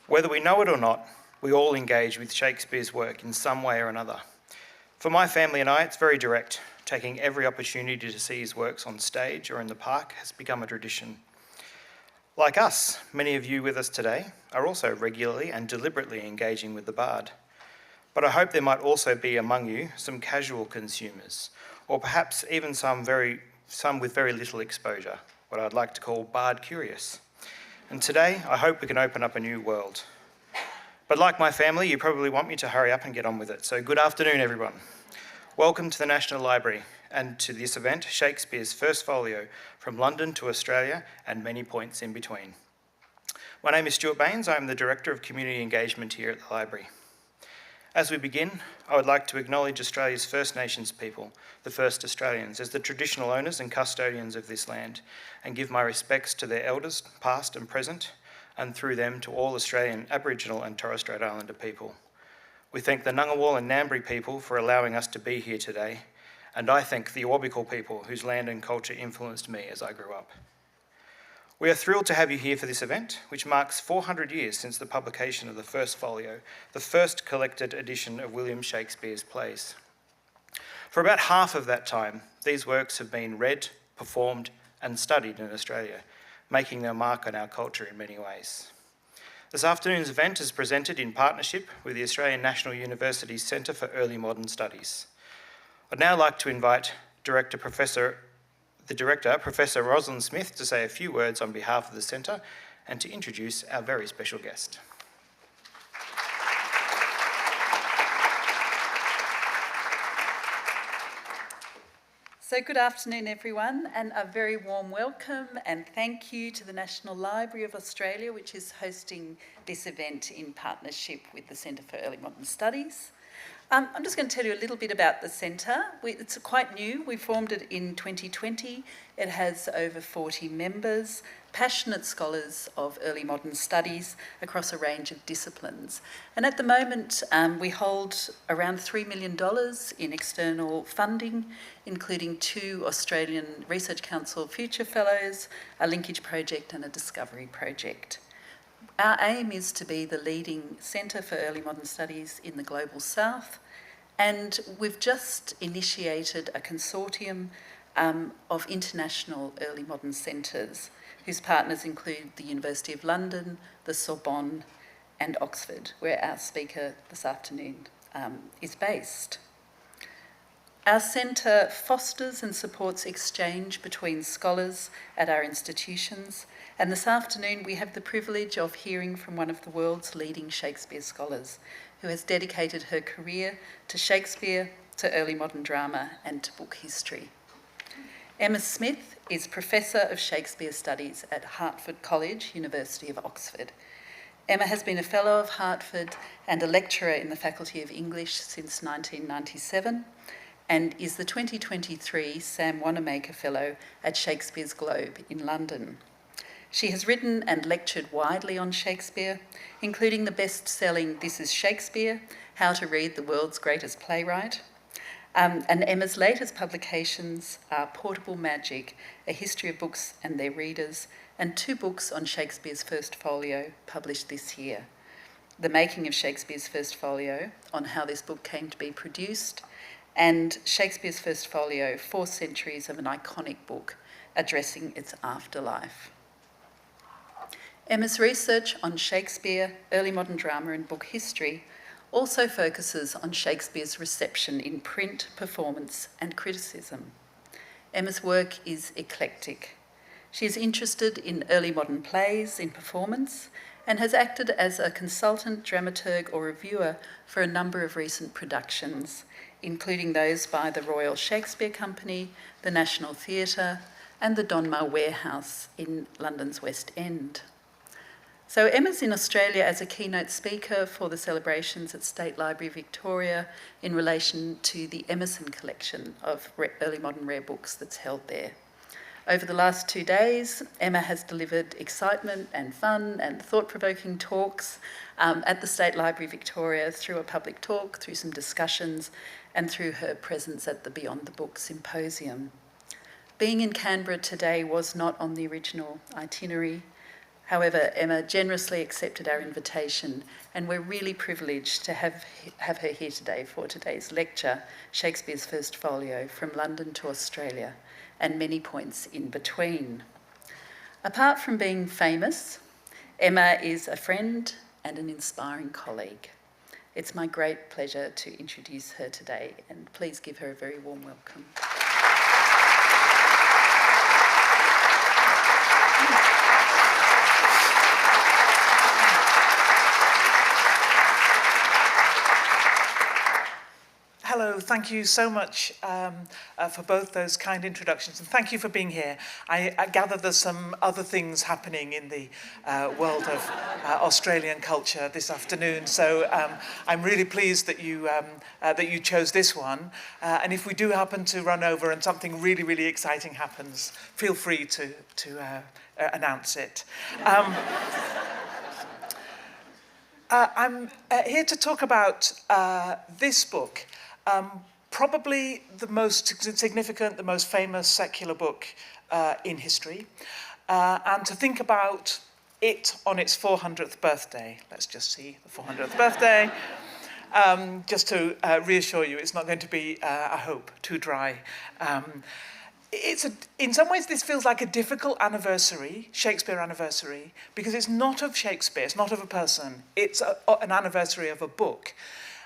Whether we know it or not, we all engage with Shakespeare's work in some way or another. For my family and I, it's very direct. Taking every opportunity to see his works on stage or in the park has become a tradition. Like us, many of you with us today are also regularly and deliberately engaging with the bard. But I hope there might also be among you some casual consumers, or perhaps even some with very little exposure, what I'd like to call bard curious. And today, I hope we can open up a new world. But like my family, you probably want me to hurry up and get on with it. So good afternoon, everyone. Welcome to the National Library and to this event, Shakespeare's First Folio, from London to Australia and many points in between. My name is Stuart Baines. I'm the Director of Community Engagement here at the Library. As we begin, I would like to acknowledge Australia's First Nations people, the first Australians, as the traditional owners and custodians of this land, and give my respects to their elders, past and present, and through them to all Australian Aboriginal and Torres Strait Islander people. We thank the Ngunnawal and Ngambri people for allowing us to be here today, and I thank the Awabakal people whose land and culture influenced me as I grew up. We are thrilled to have you here for this event, which marks 400 years since the publication of the First Folio, the first collected edition of William Shakespeare's plays. For about half of that time, these works have been read, performed, and studied in Australia, making their mark on our culture in many ways. This afternoon's event is presented in partnership with the Australian National University's Centre for Early Modern Studies. I'd now like to invite Professor Rosalind Smith, to say a few words on behalf of the Centre and to introduce our very special guest. So good afternoon, everyone, and a very warm welcome and thank you to the National Library of Australia, which is hosting this event in partnership with the Centre for Early Modern Studies. I'm just going to tell you a little bit about the centre. It's quite new. We formed it in 2020. It has over 40 members, passionate scholars of early modern studies across a range of disciplines. And at the moment, we hold around $3 million in external funding, including 2 Australian Research Council Future Fellows, a linkage project and a discovery project. Our aim is to be the leading centre for early modern studies in the Global South, and we've just initiated a consortium of international early modern centres, whose partners include the University of London, the Sorbonne and Oxford, where our speaker this afternoon is based. Our centre fosters and supports exchange between scholars at our institutions, and this afternoon we have the privilege of hearing from one of the world's leading Shakespeare scholars, who has dedicated her career to Shakespeare, to early modern drama and to book history. Emma Smith is Professor of Shakespeare Studies at Hertford College, University of Oxford. Emma has been a Fellow of Hertford and a lecturer in the Faculty of English since 1997, and is the 2023 Sam Wanamaker Fellow at Shakespeare's Globe in London. She has written and lectured widely on Shakespeare, including the best-selling This is Shakespeare, How to Read the World's Greatest Playwright. And Emma's latest publications are Portable Magic, A History of Books and Their Readers, and 2 books on Shakespeare's First Folio, published this year. The Making of Shakespeare's First Folio, on how this book came to be produced, and Shakespeare's First Folio, 4 Centuries of an Iconic Book, addressing its afterlife. Emma's research on Shakespeare, early modern drama and book history also focuses on Shakespeare's reception in print, performance and criticism. Emma's work is eclectic. She is interested in early modern plays in performance and has acted as a consultant, dramaturg or reviewer for a number of recent productions, including those by the Royal Shakespeare Company, the National Theatre and the Donmar Warehouse in London's West End. So Emma's in Australia as a keynote speaker for the celebrations at State Library Victoria in relation to the Emerson collection of early modern rare books that's held there. Over the last 2 days, Emma has delivered excitement and fun and thought-provoking talks at the State Library Victoria through a public talk, through some discussions, and through her presence at the Beyond the Book Symposium. Being in Canberra today was not on the original itinerary. However, Emma generously accepted our invitation, and we're really privileged to have her here today for today's lecture, Shakespeare's First Folio, From London to Australia, and many points in between. Apart from being famous, Emma is a friend and an inspiring colleague. It's my great pleasure to introduce her today, and please give her a very warm welcome. Hello, thank you so much for both those kind introductions, and thank you for being here. I gather there's some other things happening in the world of Australian culture this afternoon, so I'm really pleased that you chose this one. And if we do happen to run over and something really, really exciting happens, feel free to announce it. I'm here to talk about this book. Probably the most significant, the most famous secular book in history, and to think about it on its 400th birthday. Let's just see, the 400th birthday. Just to reassure you, it's not going to be, I hope, too dry. In some ways, this feels like a difficult anniversary, Shakespeare anniversary, because it's not of Shakespeare, it's not of a person, it's an anniversary of a book.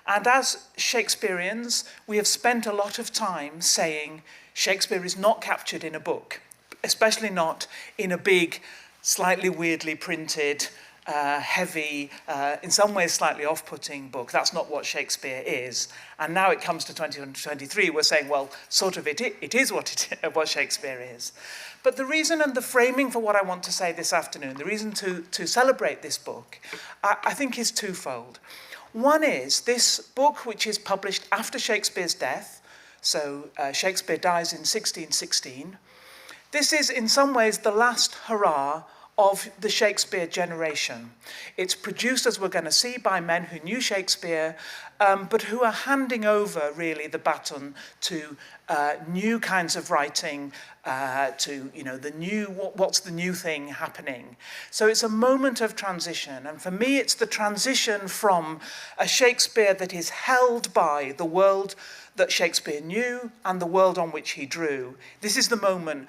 And as Shakespeareans, we have spent a lot of time saying Shakespeare is not captured in a book, especially not in a big, slightly weirdly printed, heavy, in some ways slightly off-putting book. That's not what Shakespeare is. And now it comes to 2023, we're saying, well, sort of it is what Shakespeare is. But the reason and the framing for what I want to say this afternoon, the reason to celebrate this book, I think is twofold. One is this book, which is published after Shakespeare's death, so Shakespeare dies in 1616. This is in some ways the last hurrah of the Shakespeare generation. It's produced, as we're going to see, by men who knew Shakespeare, but who are handing over, really, the baton to new kinds of writing, to, what's the new thing happening. So it's a moment of transition, and for me it's the transition from a Shakespeare that is held by the world that Shakespeare knew and the world on which he drew. This is the moment,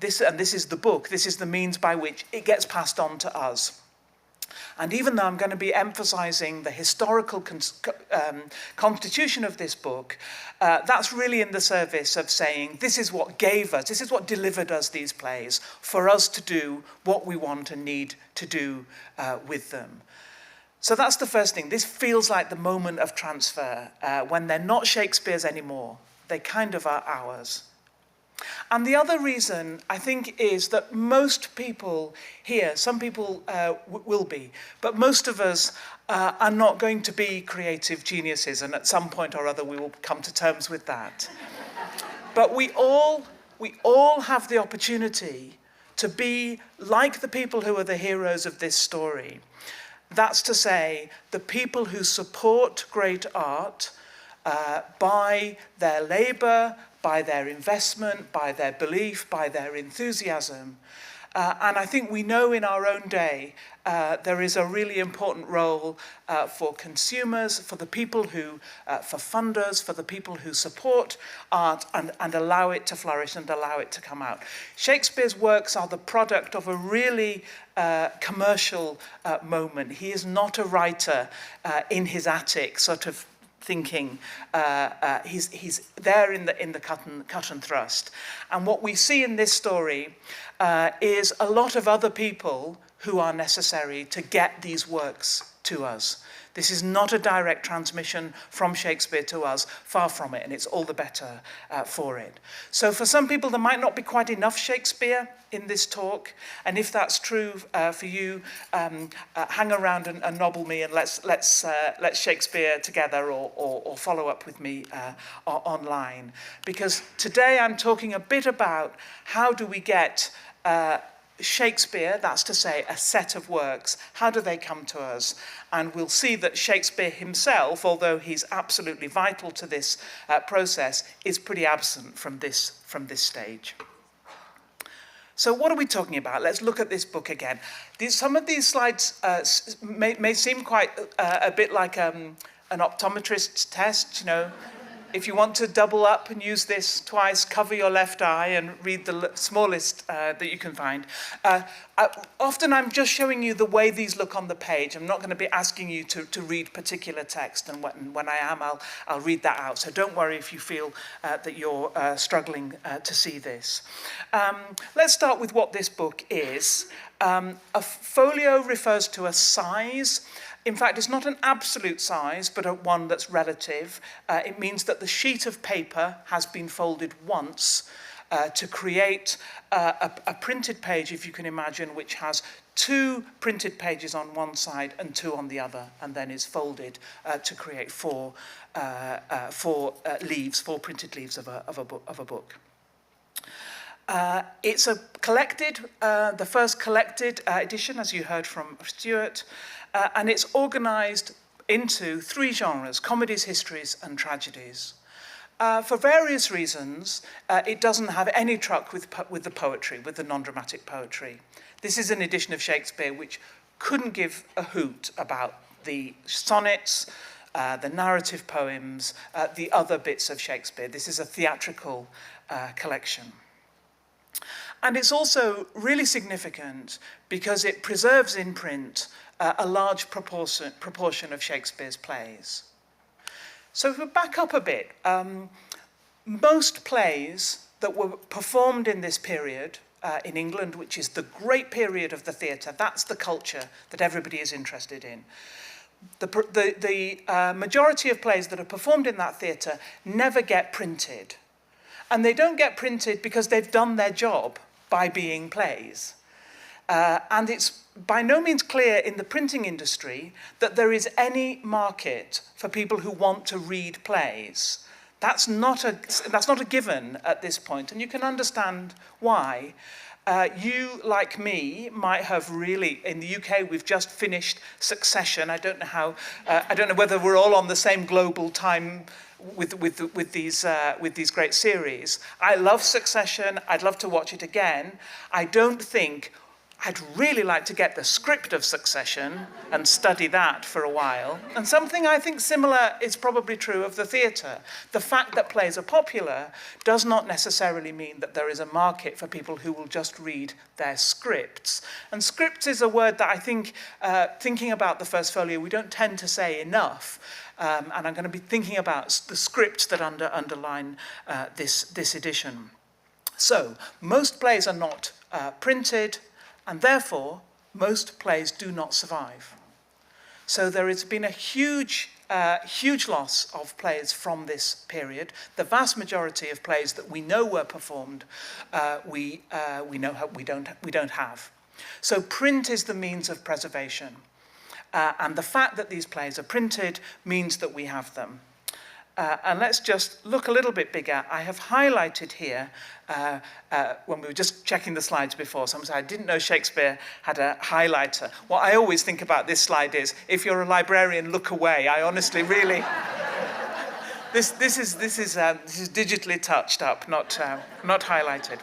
this is the book, this is the means by which it gets passed on to us. And even though I'm going to be emphasising the historical constitution of this book, that's really in the service of saying this is what this is what delivered us these plays, for us to do what we want and need to do with them. So that's the first thing. This feels like the moment of transfer, when they're not Shakespeare's anymore. They kind of are ours. And the other reason, I think, is that most people here, some people will be, but most of us are not going to be creative geniuses, and at some point or other we will come to terms with that. But we all have the opportunity to be like the people who are the heroes of this story. That's to say, the people who support great art by their labour, by their investment, by their belief, by their enthusiasm. And I think we know in our own day there is a really important role for consumers, for the people who, for funders, for the people who support art and allow it to flourish and allow it to come out. Shakespeare's works are the product of a really commercial moment. He is not a writer in his attic, sort of thinking. He's there in the cut and thrust. And what we see in this story is a lot of other people who are necessary to get these works to us. This is not a direct transmission from Shakespeare to us, far from it, and it's all the better for it. So for some people, there might not be quite enough Shakespeare in this talk, and if that's true for you, hang around and nobble me, and let's Shakespeare together, or follow up with me online. Because today I'm talking a bit about how do we get Shakespeare, that's to say, a set of works, how do they come to us? And we'll see that Shakespeare himself, although he's absolutely vital to this process, is pretty absent from this stage. So what are we talking about? Let's look at this book again. Some of these slides may seem quite a bit like an optometrist's test, you know. If you want to double up and use this twice, cover your left eye and read the smallest that you can find. Often I'm just showing you the way these look on the page. I'm not going to be asking you to read particular text, and when I am, I'll read that out. So don't worry if you feel that you're struggling to see this. Let's start with what this book is. A folio refers to a size. In fact, it's not an absolute size, but one that's relative. It means that the sheet of paper has been folded once to create a printed page, if you can imagine, which has 2 printed pages on one side and 2 on the other, and then is folded to create 4 printed leaves of a book. It's a collected, the first collected edition, as you heard from Stuart, and it's organised into 3 genres: comedies, histories, and tragedies. For various reasons, it doesn't have any truck with the poetry, with the non-dramatic poetry. This is an edition of Shakespeare which couldn't give a hoot about the sonnets, the narrative poems, the other bits of Shakespeare. This is a theatrical collection. And it's also really significant because it preserves in print a large proportion of Shakespeare's plays. So if we back up a bit, most plays that were performed in this period in England, which is the great period of the theatre, that's the culture that everybody is interested in. The majority of plays that are performed in that theatre never get printed. And they don't get printed because they've done their job by being plays. And it's by no means clear in the printing industry that there is any market for people who want to read plays. That's not a given at this point, and you can understand why. You, like me, might have really, in the UK, we've just finished Succession. I don't know whether we're all on the same global time with these great series. I love Succession. I'd love to watch it again. I don't think I'd really like to get the script of Succession and study that for a while. And something I think similar is probably true of the theatre. The fact that plays are popular does not necessarily mean that there is a market for people who will just read their scripts. And scripts is a word that I think, thinking about the first folio, we don't tend to say enough. And I'm going to be thinking about the scripts that underline this edition. So, most plays are not printed, and therefore, most plays do not survive. So there has been a huge loss of plays from this period. The vast majority of plays that we know were performed, we don't have. So print is the means of preservation. And the fact that these plays are printed means that we have them. And let's just look a little bit bigger. I have highlighted here, when we were just checking the slides before, someone said, I didn't know Shakespeare had a highlighter. What I always think about this slide is, if you're a librarian, look away. I honestly really... This is digitally touched up, not highlighted.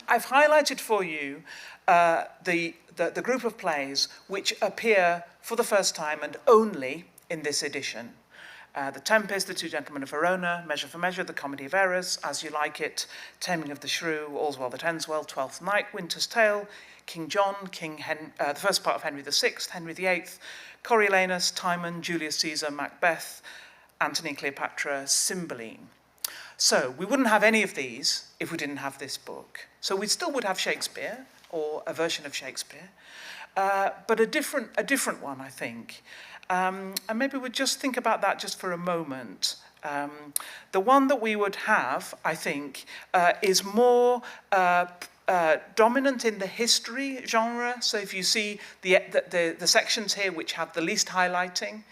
I've highlighted for you the group of plays which appear for the first time and only in this edition. The Tempest, The Two Gentlemen of Verona, Measure for Measure, The Comedy of Errors, As You Like It, Taming of the Shrew, All's Well That Ends Well, Twelfth Night, Winter's Tale, King John, the first part of Henry VI, Henry VIII, Coriolanus, Timon, Julius Caesar, Macbeth, Antony and Cleopatra, Cymbeline. So we wouldn't have any of these if we didn't have this book. So we still would have Shakespeare, or a version of Shakespeare, but a different one, I think. And maybe we'll just think about that just for a moment. The one that we would have, I think, is more dominant in the history genre. So if you see the sections here which have the least highlighting,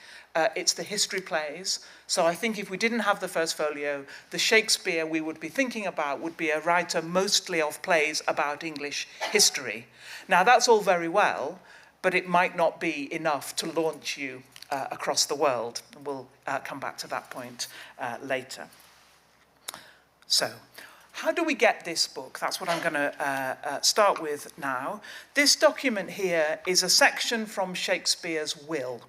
it's the history plays. So I think if we didn't have the first folio, the Shakespeare we would be thinking about would be a writer mostly of plays about English history. Now that's all very well, but it might not be enough to launch you across the world. And we'll come back to that point later. So, How do we get this book? That's what I'm going to start with now. This document here is a section from Shakespeare's will.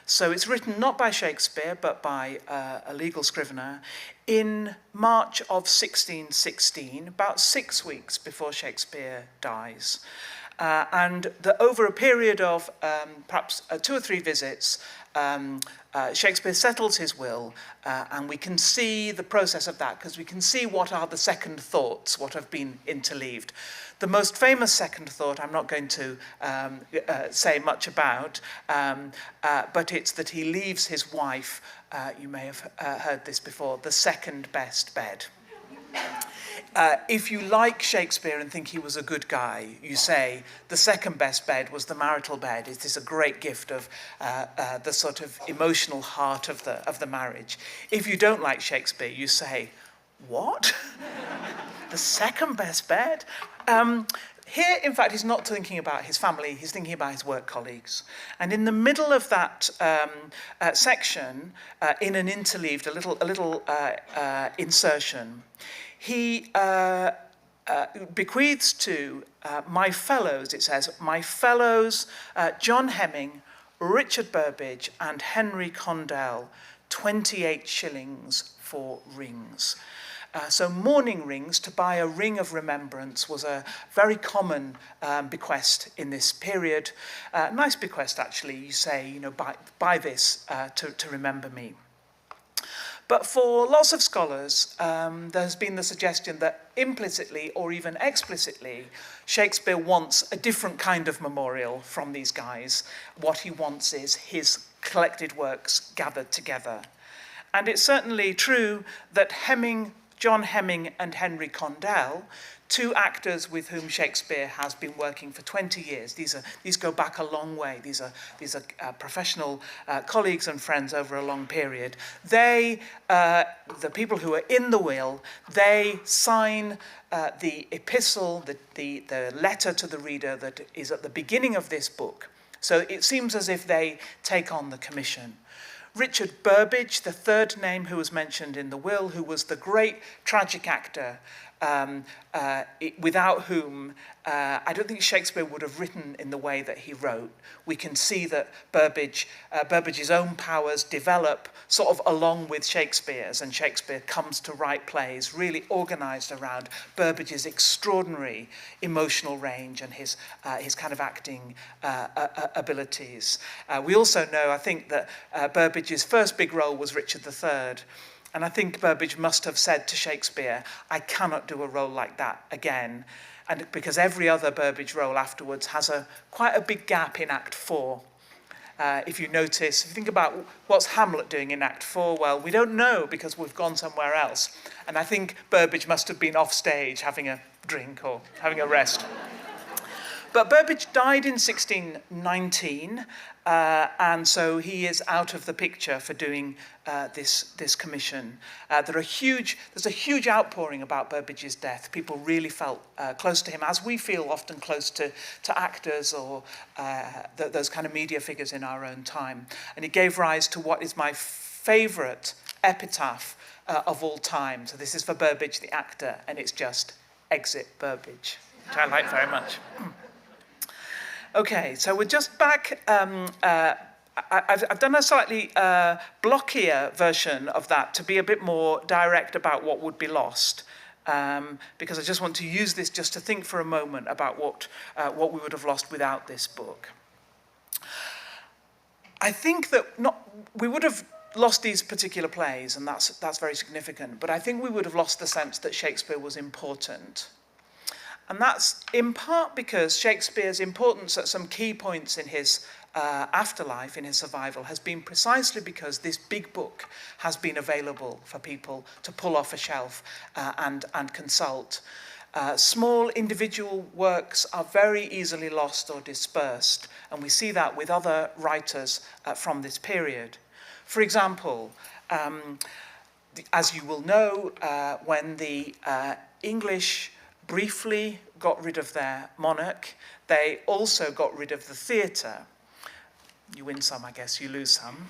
So it's written not by Shakespeare, but by a legal scrivener in March of 1616, about 6 weeks before Shakespeare dies. And over a period of perhaps 2 or 3 visits, Shakespeare settles his will, and we can see the process of that, because we can see what are the second thoughts, what have been interleaved. The most famous second thought I'm not going to say much about, but it's that he leaves his wife, you may have heard this before, the second best bed. If you like Shakespeare and think he was a good guy, you say the second best bed was the marital bed. It is a great gift of the sort of emotional heart of the marriage. If you don't like Shakespeare, you say, what? The second best bed? Here, in fact, he's not thinking about his family, he's thinking about his work colleagues. And in the middle of that section, in an interleaved, a little insertion, he bequeaths to my fellows, it says, my fellows, John Hemming, Richard Burbage, and Henry Condell, 28 shillings for rings. So mourning rings, to buy a ring of remembrance, was a very common bequest in this period. Nice bequest, actually. You say, you know, buy this to remember me. But for lots of scholars, there's been the suggestion that implicitly or even explicitly, Shakespeare wants a different kind of memorial from these guys. What he wants is his collected works gathered together. And it's certainly true that John Hemming and Henry Condell, 2 actors with whom Shakespeare has been working for 20 years. These go back a long way. These are professional colleagues and friends over a long period. They, the people who are in the will, they sign the epistle, the letter to the reader that is at the beginning of this book. So it seems as if they take on the commission. Richard Burbage, the 3rd name who was mentioned in the will, who was the great tragic actor, without whom I don't think Shakespeare would have written in the way that he wrote. We can see that Burbage's own powers develop sort of along with Shakespeare's, and Shakespeare comes to write plays really organised around Burbage's extraordinary emotional range and his kind of acting abilities. We also know, I think, that Burbage's first big role was Richard III. And I think Burbage must have said to Shakespeare, I cannot do a role like that again. And because every other Burbage role afterwards has quite a big gap in Act 4. If you notice, if you think about what's Hamlet doing in Act 4, well, we don't know because we've gone somewhere else. And I think Burbage must have been off stage having a drink or having a rest. But Burbage died in 1619, and so he is out of the picture for doing this commission. There's a huge outpouring about Burbage's death. People really felt close to him, as we feel often close to actors or those kind of media figures in our own time. And it gave rise to what is my favourite epitaph of all time. So this is for Burbage, the actor, and it's just "Exit Burbage," which I like very much. Okay, so we're just back. I've done a slightly blockier version of that to be a bit more direct about what would be lost, because I just want to use this just to think for a moment about what we would have lost without this book. I think that we would have lost these particular plays, and that's very significant, but I think we would have lost the sense that Shakespeare was important. And that's in part because Shakespeare's importance at some key points in his afterlife, in his survival, has been precisely because this big book has been available for people to pull off a shelf and consult. Small individual works are very easily lost or dispersed, and we see that with other writers from this period. For example, as you will know, when the English briefly got rid of their monarch, they also got rid of the theatre. You win some, I guess, you lose some.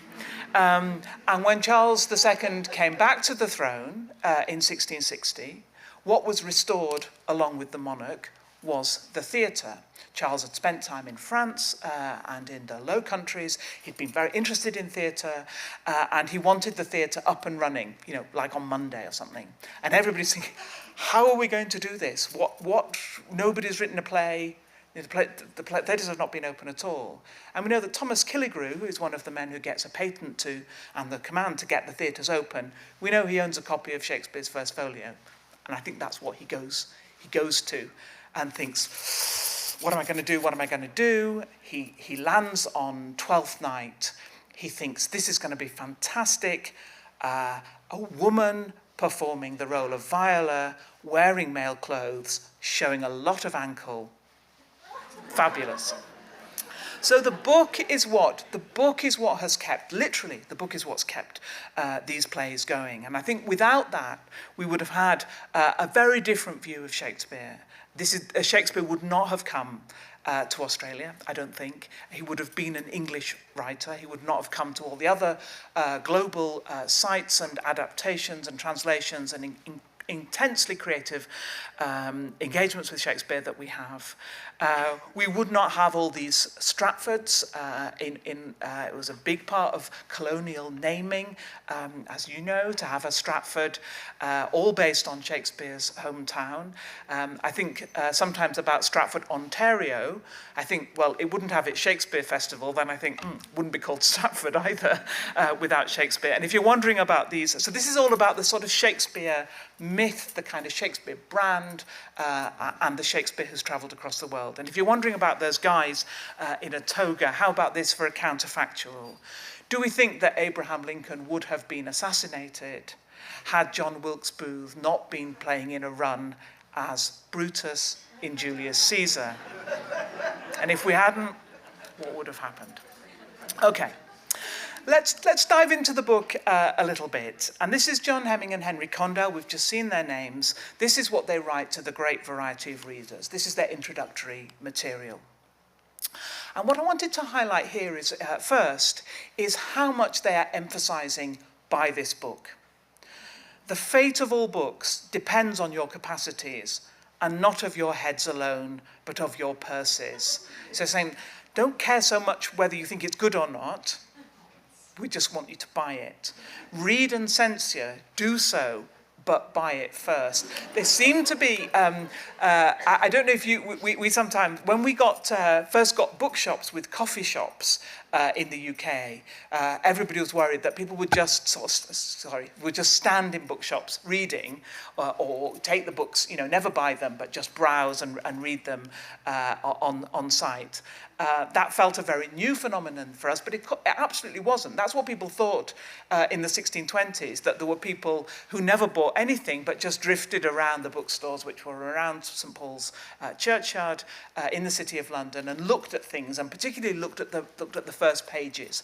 And when Charles II came back to the throne in 1660, what was restored along with the monarch was the theatre. Charles had spent time in France and in the Low Countries. He'd been very interested in theatre, and he wanted the theatre up and running, like on Monday or something. And everybody's thinking, how are we going to do this? What? Nobody's written a play. The theatres have not been open at all. And we know that Thomas Killigrew, who is one of the men who gets a patent to and the command to get the theatres open, we know he owns a copy of Shakespeare's First Folio. And I think that's what he goes to and thinks, what am I going to do? What am I going to do? He lands on Twelfth Night. He thinks, this is going to be fantastic. A woman performing the role of Viola, wearing male clothes, showing a lot of ankle. Fabulous. So the book is what has kept, literally, the book is what's kept these plays going. And I think without that, we would have had a very different view of Shakespeare. Shakespeare would not have come to Australia, I don't think. He would have been an English writer. He would not have come to all the other global sites and adaptations and translations and intensely creative engagements with Shakespeare that we have. We would not have all these Stratfords. It was a big part of colonial naming, as you know, to have a Stratford, all based on Shakespeare's hometown. I think sometimes about Stratford, Ontario, I think, well, it wouldn't have its Shakespeare Festival, then I think, wouldn't be called Stratford either without Shakespeare. And if you're wondering about these, so this is all about the sort of Shakespeare myth, the kind of Shakespeare brand, and the Shakespeare who's travelled across the world. And if you're wondering about those guys in a toga, how about this for a counterfactual? Do we think that Abraham Lincoln would have been assassinated had John Wilkes Booth not been playing in a run as Brutus in Julius Caesar? And if we hadn't, what would have happened? Okay. Let's dive into the book a little bit. And this is John Hemming and Henry Condell. We've just seen their names. This is what they write to the great variety of readers. This is their introductory material. And what I wanted to highlight here is, first, is how much they are emphasizing by this book. The fate of all books depends on your capacities, and not of your heads alone, but of your purses. So saying, don't care so much whether you think it's good or not. We just want you to buy it. Read and censure, do so, but buy it first. There seem to be, I don't know if we sometimes, when we first got bookshops with coffee shops in the UK, everybody was worried that people would just would just stand in bookshops reading or take the books, never buy them, but just browse and read them on site. That felt a very new phenomenon for us, but it absolutely wasn't. That's what people thought in the 1620s, that there were people who never bought anything but just drifted around the bookstores, which were around St Paul's Churchyard in the City of London, and looked at things, and particularly looked at the first pages.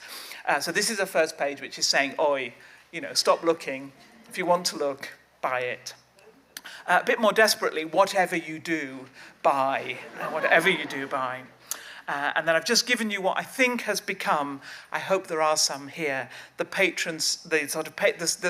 So this is a first page which is saying, oi, stop looking. If you want to look, buy it. A bit more desperately, whatever you do, buy. Whatever you do, buy. And then I've just given you what I think has become, I hope there are some here, the patrons, the sort of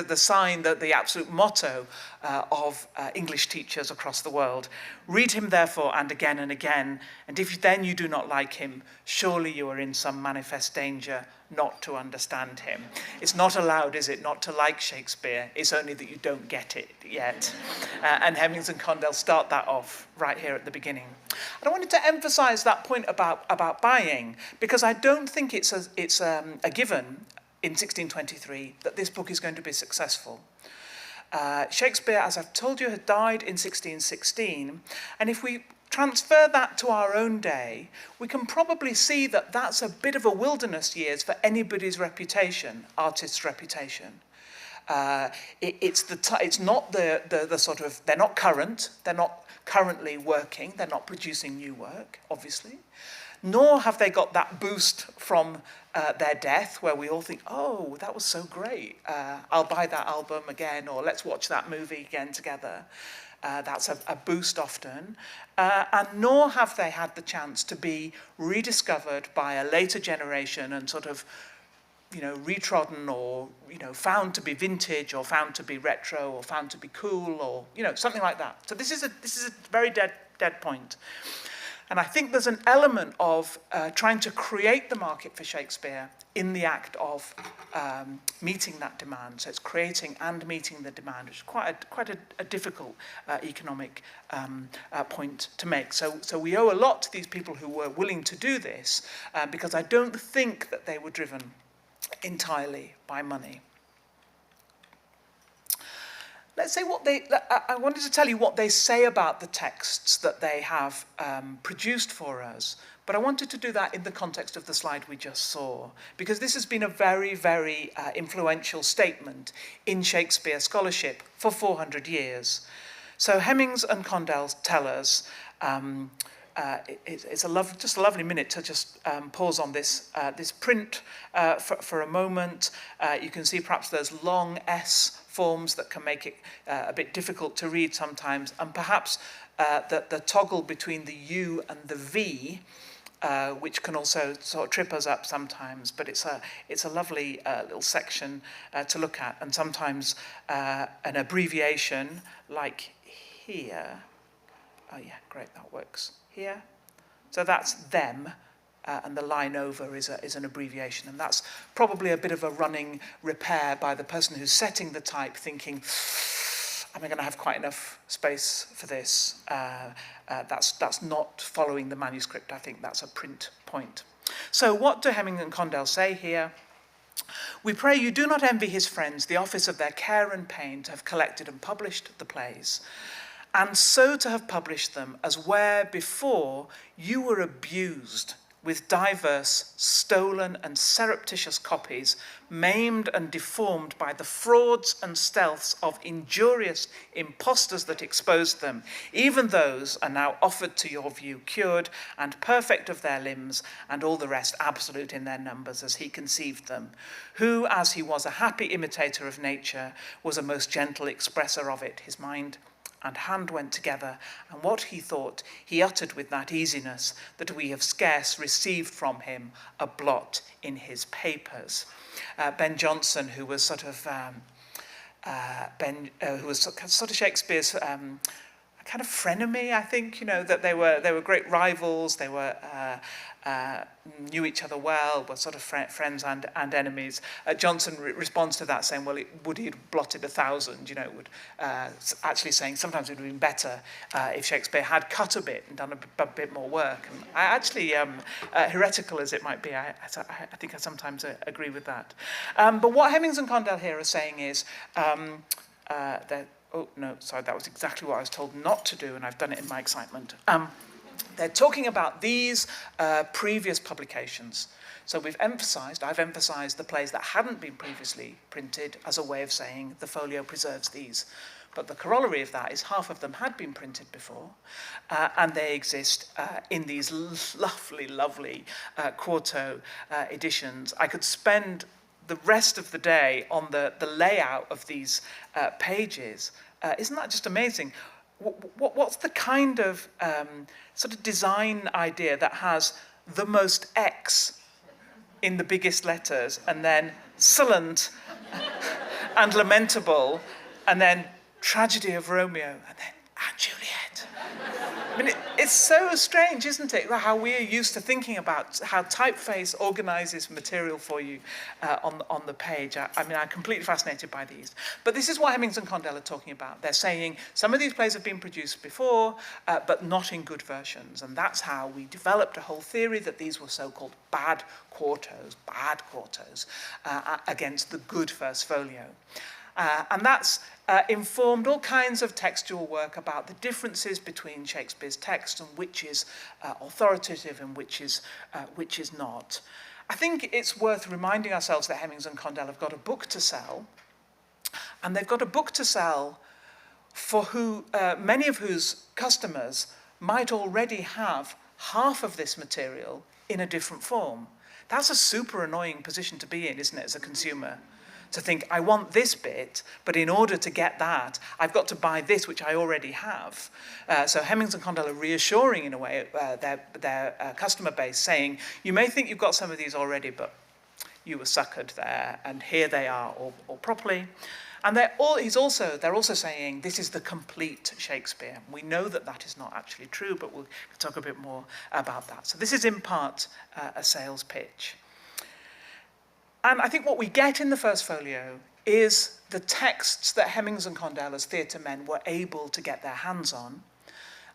the sign, the absolute motto of English teachers across the world. Read him therefore and again, and if then you do not like him, surely you are in some manifest danger not to understand him. It's not allowed, is it, not to like Shakespeare? It's only that you don't get it yet. And Hemmings and Condell start that off right here at the beginning. And I wanted to emphasize that point about buying, because I don't think it's a given in 1623 that this book is going to be successful. Shakespeare, as I've told you, had died in 1616, and if we transfer that to our own day, we can probably see that that's a bit of a wilderness years for anybody's reputation, artist's reputation. It's not the sort of, they're not current, they're not currently working, they're not producing new work, obviously, nor have they got that boost from their death, where we all think, oh, that was so great, I'll buy that album again, or let's watch that movie again together. That's a boost often. And nor have they had the chance to be rediscovered by a later generation and sort of retrodden or, found to be vintage or found to be retro or found to be cool or, something like that. So this is a very dead point. And I think there's an element of trying to create the market for Shakespeare in the act of meeting that demand. So it's creating and meeting the demand, which is quite a difficult economic point to make. So we owe a lot to these people who were willing to do this, because I don't think that they were driven entirely by money. Let's say I wanted to tell you what they say about the texts that they have produced for us, but I wanted to do that in the context of the slide we just saw, because this has been a very, very influential statement in Shakespeare scholarship for 400 years. So Hemmings and Condell tell us, it's just a lovely minute to just pause on this print for a moment. You can see perhaps those long S forms that can make it a bit difficult to read sometimes, and perhaps the toggle between the U and the V, which can also sort of trip us up sometimes, but it's a lovely little section to look at, and sometimes an abbreviation like here. Oh yeah, great, that works. Here. So that's them, and the line over is an abbreviation, and that's probably a bit of a running repair by the person who's setting the type, thinking, am I going to have quite enough space for this? That's not following the manuscript. I think that's a print point. So what do Hemming and Condell say here? We pray you do not envy his friends the office of their care and pain to have collected and published the plays, and so to have published them as where before you were abused with diverse stolen and surreptitious copies, maimed and deformed by the frauds and stealths of injurious impostors that exposed them. Even those are now offered to your view, cured and perfect of their limbs, and all the rest absolute in their numbers as he conceived them, who, as he was a happy imitator of nature, was a most gentle expresser of it, his mind and hand went together, and what he thought he uttered with that easiness that we have scarce received from him a blot in his papers. Ben Jonson, who was sort of Shakespeare's kind of frenemy, I think, that they were great rivals, they were knew each other well, were sort of friends and enemies. Jonson responds to that saying, well, would he have blotted 1,000, actually saying sometimes it would have been better if Shakespeare had cut a bit and done a bit more work. And I actually, heretical as it might be, I think I sometimes agree with that. But what Hemmings and Condell here are saying is that, oh, no, sorry, that was exactly what I was told not to do, and I've done it in my excitement. They're talking about these previous publications. So I've emphasised the plays that hadn't been previously printed as a way of saying the folio preserves these. But the corollary of that is half of them had been printed before, and they exist in these lovely, lovely quarto editions. I could spend the rest of the day on the layout of these pages. Isn't that just amazing? What's the kind of sort of design idea that has the most X in the biggest letters, and then sullant and lamentable, and then tragedy of Romeo, and then and Juliet? I mean, it's so strange, isn't it, how we are used to thinking about how typeface organises material for you on the page. I'm completely fascinated by these. But this is what Hemmings and Condell are talking about. They're saying some of these plays have been produced before, but not in good versions. And that's how we developed a whole theory that these were so-called bad quartos, against the good first folio. And that's informed all kinds of textual work about the differences between Shakespeare's text and which is authoritative and which is not. I think it's worth reminding ourselves that Hemmings and Condell have got a book to sell, and they've got a book to sell for who many of whose customers might already have half of this material in a different form. That's a super annoying position to be in, isn't it, as a consumer? To think, I want this bit, but in order to get that, I've got to buy this, which I already have. So Hemmings and Condell are reassuring, in a way, their customer base, saying, you may think you've got some of these already, but you were suckered there, and here they are all properly. And they're also saying this is the complete Shakespeare. We know that that is not actually true, but we'll talk a bit more about that. So this is in part a sales pitch. And I think what we get in the first folio is the texts that Hemmings and Condell as theatre men were able to get their hands on.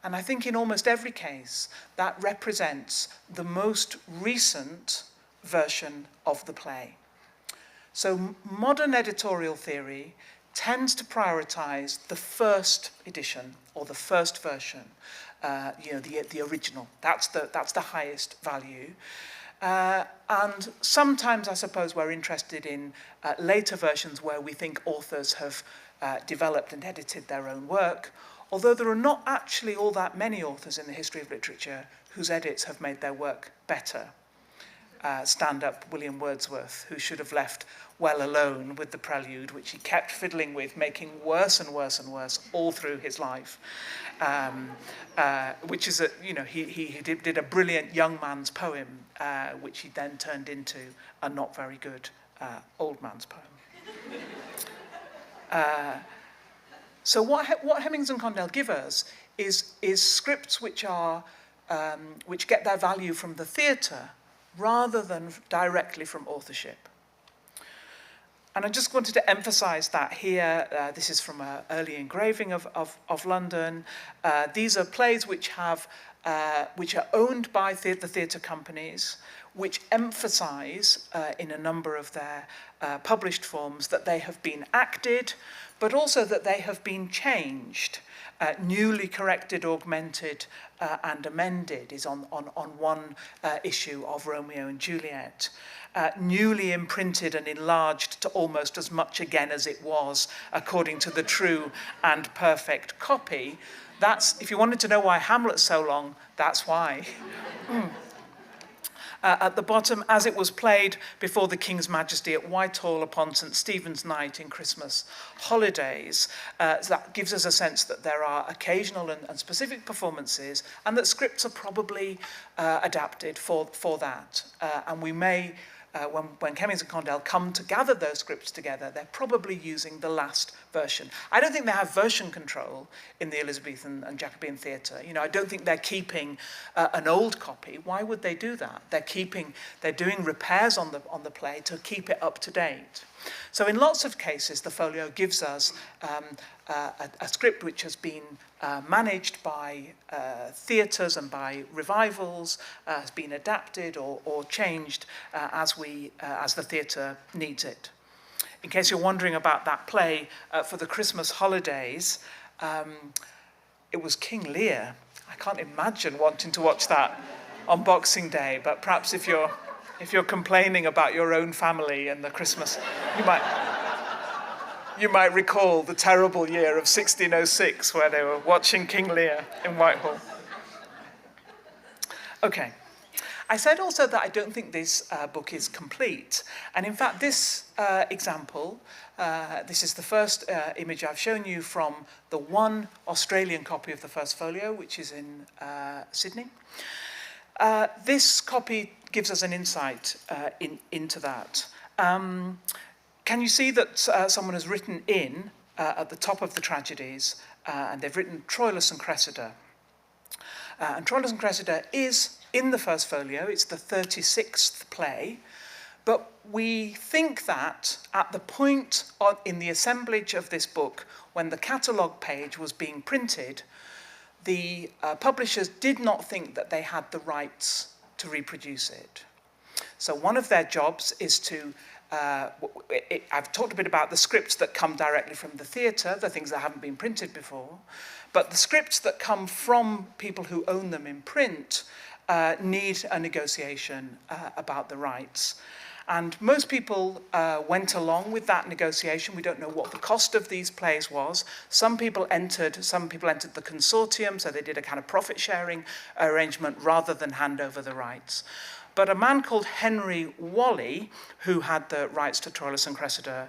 And I think in almost every case, that represents the most recent version of the play. So modern editorial theory tends to prioritize the first edition or the first version, the original. That's the highest value. And sometimes, I suppose, we're interested in later versions where we think authors have developed and edited their own work, although there are not actually all that many authors in the history of literature whose edits have made their work better. Stand up William Wordsworth, who should have left well alone with the prelude, which he kept fiddling with, making worse and worse and worse all through his life. Which is he did a brilliant young man's poem, which he then turned into a not very good old man's poem. So what Hemmings and Condell give us is scripts which get their value from the theatre rather than directly from authorship. And I just wanted to emphasize that here. This is from an early engraving of London. These are plays which are owned by the theatre companies, which emphasize in a number of their published forms that they have been acted, but also that they have been changed. Newly corrected, augmented, and amended is on one issue of Romeo and Juliet. Newly imprinted and enlarged to almost as much again as it was, according to the true and perfect copy. That's, if you wanted to know why Hamlet's so long, that's why. At the bottom, as it was played before the King's Majesty at Whitehall upon St. Stephen's night in Christmas holidays. So that gives us a sense that there are occasional and specific performances, and that scripts are probably adapted for that. And we may, when Hemmings and Condell come to gather those scripts together, they're probably using the last version. I don't think they have version control in the Elizabethan and Jacobean theatre. I don't think they're keeping an old copy. Why would they do that? They're doing repairs on the play to keep it up to date. So in lots of cases, the folio gives us a script which has been managed by theatres and by revivals, has been adapted or changed as the theatre needs it. In case you're wondering about that play for the Christmas holidays, it was King Lear. I can't imagine wanting to watch that on Boxing Day, but perhaps if you're complaining about your own family and the Christmas, you might recall the terrible year of 1606 where they were watching King Lear in Whitehall. Okay. I said also that I don't think this book is complete. And in fact, this example, this is the first image I've shown you from the one Australian copy of the first folio, which is in Sydney. This copy gives us an insight into that. Can you see that someone has written in at the top of the tragedies, and they've written Troilus and Cressida. And Troilus and Cressida is in the first folio. It's the 36th play, but we think that at the point in the assemblage of this book, when the catalogue page was being printed, the publishers did not think that they had the rights to reproduce it. So one of their jobs is to I've talked a bit about the scripts that come directly from the theatre, the things that haven't been printed before, but the scripts that come from people who own them in print need a negotiation about the rights. And most people went along with that negotiation. We don't know what the cost of these plays was. Some people entered the consortium, so they did a kind of profit-sharing arrangement rather than hand over the rights. But a man called Henry Whalley, who had the rights to Troilus and Cressida,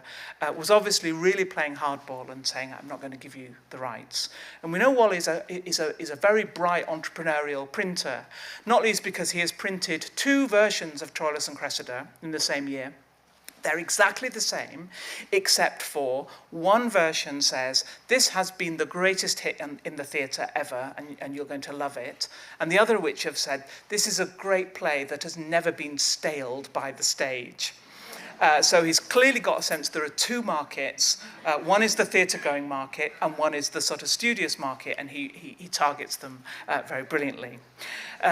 was obviously really playing hardball and saying, I'm not going to give you the rights. And we know Whalley is a very bright entrepreneurial printer, not least because he has printed two versions of Troilus and Cressida in the same year. They're exactly the same, except for one version says, this has been the greatest hit in the theatre ever, and you're going to love it. And the other which have said, this is a great play that has never been staled by the stage. So he's clearly got a sense there are two markets. One is the theatre-going market, and one is the sort of studious market, and he targets them very brilliantly.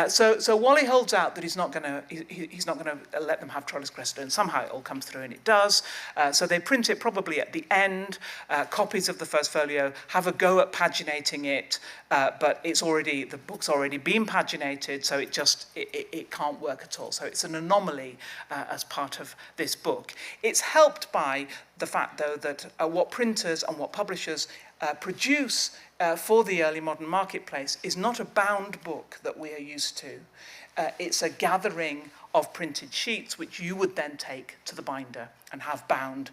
So Wally holds out that he's not going to let them have Troilus Cressida, and somehow it all comes through, and it does. So they print it probably at the end. Copies of the first folio have a go at paginating it, but the book's already been paginated, so it can't work at all. So it's an anomaly as part of this book. It's helped by the fact, though, that what printers and what publishers produce for the early modern marketplace is not a bound book that we are used to. It's a gathering of printed sheets which you would then take to the binder and have bound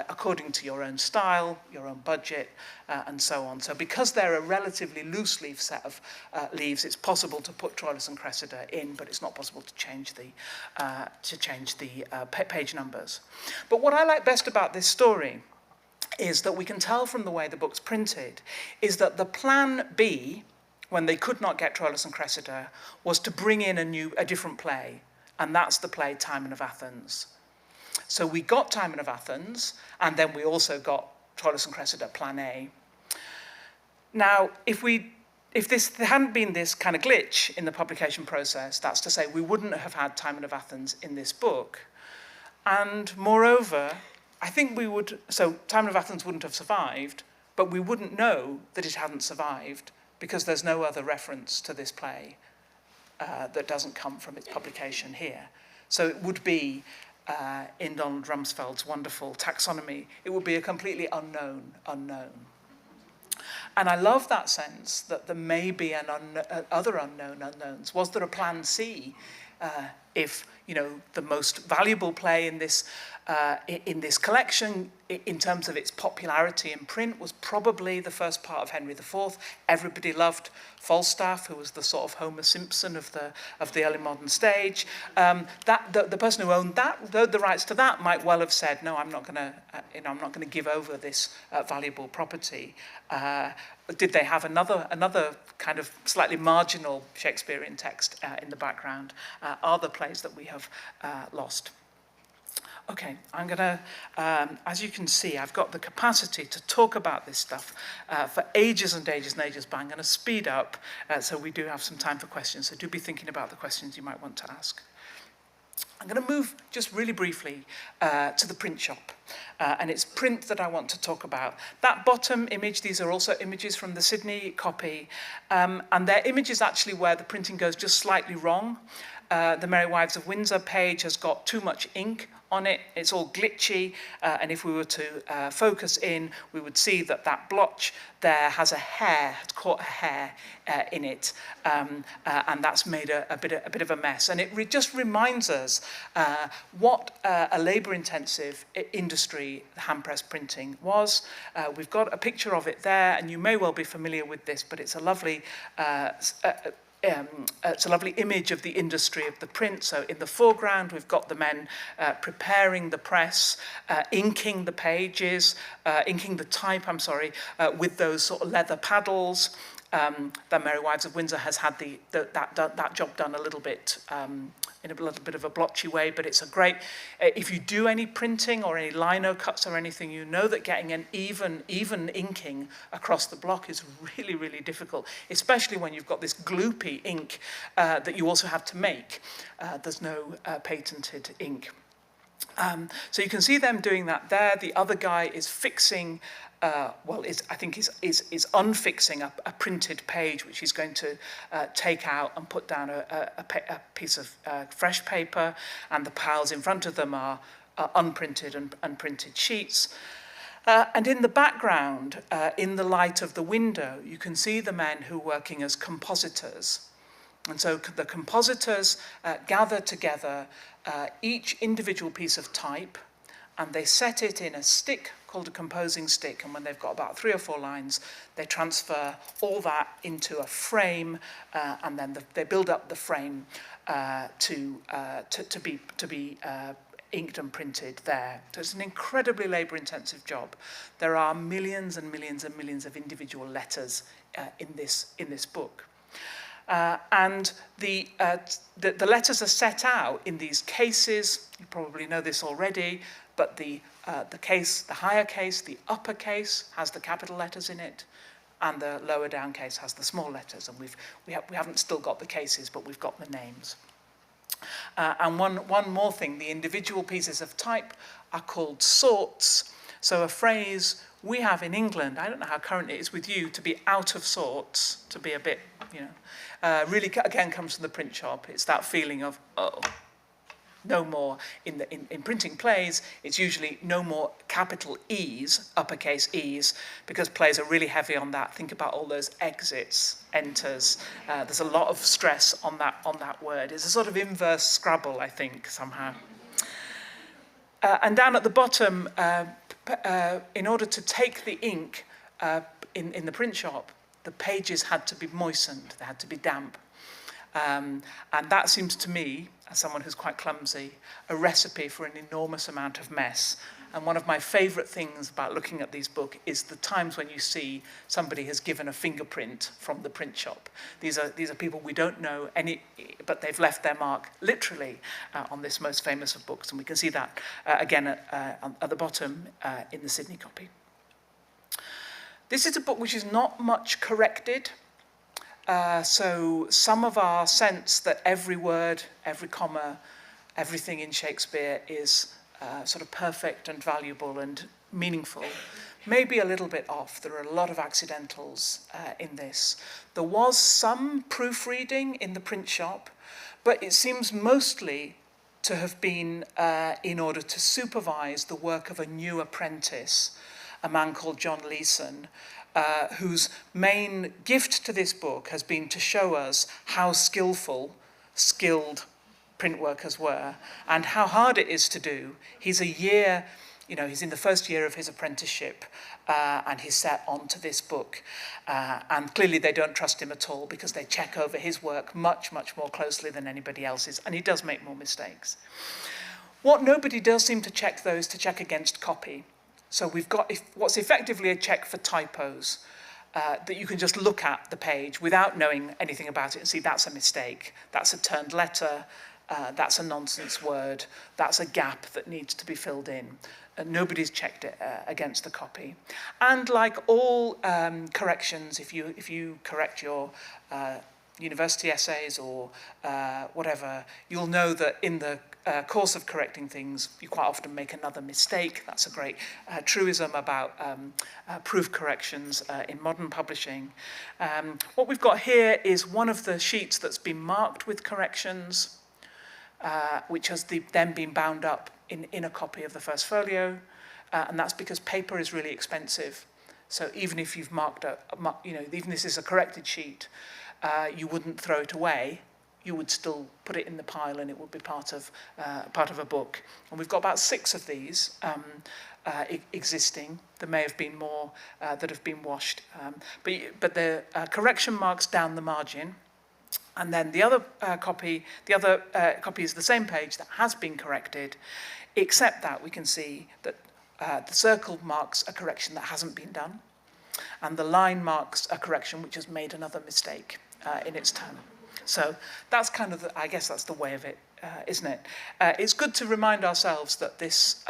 according to your own style, your own budget, and so on. So because they're a relatively loose leaf set of leaves, it's possible to put Troilus and Cressida in, but it's not possible to change the page numbers. But what I like best about this story is that we can tell from the way the book's printed is that the plan B, when they could not get Troilus and Cressida, was to bring in a different play, and that's the play Timon of Athens. So we got Timon of Athens, and then we also got Troilus and Cressida, plan A. Now, if there hadn't been this kind of glitch in the publication process, that's to say we wouldn't have had Timon of Athens in this book. And moreover, I think so Timon of Athens wouldn't have survived, but we wouldn't know that it hadn't survived because there's no other reference to this play that doesn't come from its publication here. So it would be, in Donald Rumsfeld's wonderful taxonomy, it would be a completely unknown. And I love that sense that there may be other unknown unknowns. Was there a plan C if the most valuable play in this collection, in terms of its popularity in print, was probably the first part of Henry IV. Everybody loved Falstaff, who was the sort of Homer Simpson of the early modern stage. The person who owned the rights to that might well have said, "No, I'm not going to give over this valuable property." Did they have another kind of slightly marginal Shakespearean text in the background? Are the plays that we have lost? Okay, I'm going to, as you can see, I've got the capacity to talk about this stuff for ages and ages and ages, but I'm going to speed up so we do have some time for questions. So do be thinking about the questions you might want to ask. I'm going to move just really briefly to the print shop. And it's print that I want to talk about. That bottom image, these are also images from the Sydney copy. And they're images actually where the printing goes just slightly wrong. The Merry Wives of Windsor page has got too much ink on it. It's all glitchy. And if we were to focus in, we would see that blotch there has caught a hair in it. And that's made a bit of a mess. And it just reminds us what a labour-intensive industry handpress printing was. We've got a picture of it there, and you may well be familiar with this, but it's a lovely image of the industry of the print. So in the foreground, we've got the men preparing the press, inking the pages, inking the type, with those sort of leather paddles. The Merry Wives of Windsor has had that job done a little bit in a little bit of a blotchy way, but it's a great, if you do any printing or any lino cuts or anything, you know that getting an even inking across the block is really, really difficult, especially when you've got this gloopy ink that you also have to make. There's no patented ink. So you can see them doing that there. The other guy is fixing, I think is unfixing a printed page, which he's going to take out and put down a piece of fresh paper, and the piles in front of them are unprinted and printed sheets. And in the background, in the light of the window, you can see the men who are working as compositors. And so the compositors gather together each individual piece of type, and they set it in a stick called a composing stick, and when they've got about 3 or 4 lines, they transfer all that into a frame, and then they build up the frame to be inked and printed there. So it's an incredibly labour-intensive job. There are millions and millions and millions of individual letters in this book. And the letters are set out in these cases. You probably know this already, but the higher case, the upper case has the capital letters in it, and the lower down case has the small letters. And we haven't still got the cases, but we've got the names. And one more thing, the individual pieces of type are called sorts. So a phrase we have in England, I don't know how current it is with you, to be out of sorts, to be a bit, really again comes from the print shop. It's that feeling of, oh, no more. In printing plays, it's usually no more capital E's, uppercase E's, because plays are really heavy on that. Think about all those exits, enters. There's a lot of stress on that word. It's a sort of inverse Scrabble, I think, somehow. And down at the bottom, in order to take the ink in the print shop, the pages had to be moistened. They had to be damp. And that seems to me, as someone who's quite clumsy, a recipe for an enormous amount of mess. And one of my favourite things about looking at these books is the times when you see somebody has given a fingerprint from the print shop. These are people we don't know any, but they've left their mark literally on this most famous of books. And we can see that again at the bottom in the Sydney copy. This is a book which is not much corrected. So some of our sense that every word, every comma, everything in Shakespeare is sort of perfect and valuable and meaningful may be a little bit off. There are a lot of accidentals in this. There was some proofreading in the print shop, but it seems mostly to have been in order to supervise the work of a new apprentice, a man called John Leeson, whose main gift to this book has been to show us how skilled print workers were and how hard it is to do. He's a year, he's in the first year of his apprenticeship and he's set onto this book. And clearly they don't trust him at all because they check over his work much, much more closely than anybody else's, and he does make more mistakes. What nobody does seem to check, though, is to check against copy. So we've got what's effectively a check for typos, that you can just look at the page without knowing anything about it and see that's a mistake, that's a turned letter, that's a nonsense word, that's a gap that needs to be filled in. Nobody's checked it against the copy. And like all corrections, if you correct your university essays or whatever, you'll know that in the course of correcting things, you quite often make another mistake. That's a great truism about proof corrections in modern publishing. What we've got here is one of the sheets that's been marked with corrections, which has then been bound up in a copy of the first folio, and that's because paper is really expensive. So even if you've marked even if this is a corrected sheet, you wouldn't throw it away. You would still put it in the pile and it would be part of a book. And we've got about 6 of these existing. There may have been more that have been washed. But the correction marks down the margin. And then the other copy is the same page that has been corrected, except that we can see that the circle marks a correction that hasn't been done. And the line marks a correction which has made another mistake in its turn. So that's kind of, I guess that's the way of it, isn't it? It's good to remind ourselves that this,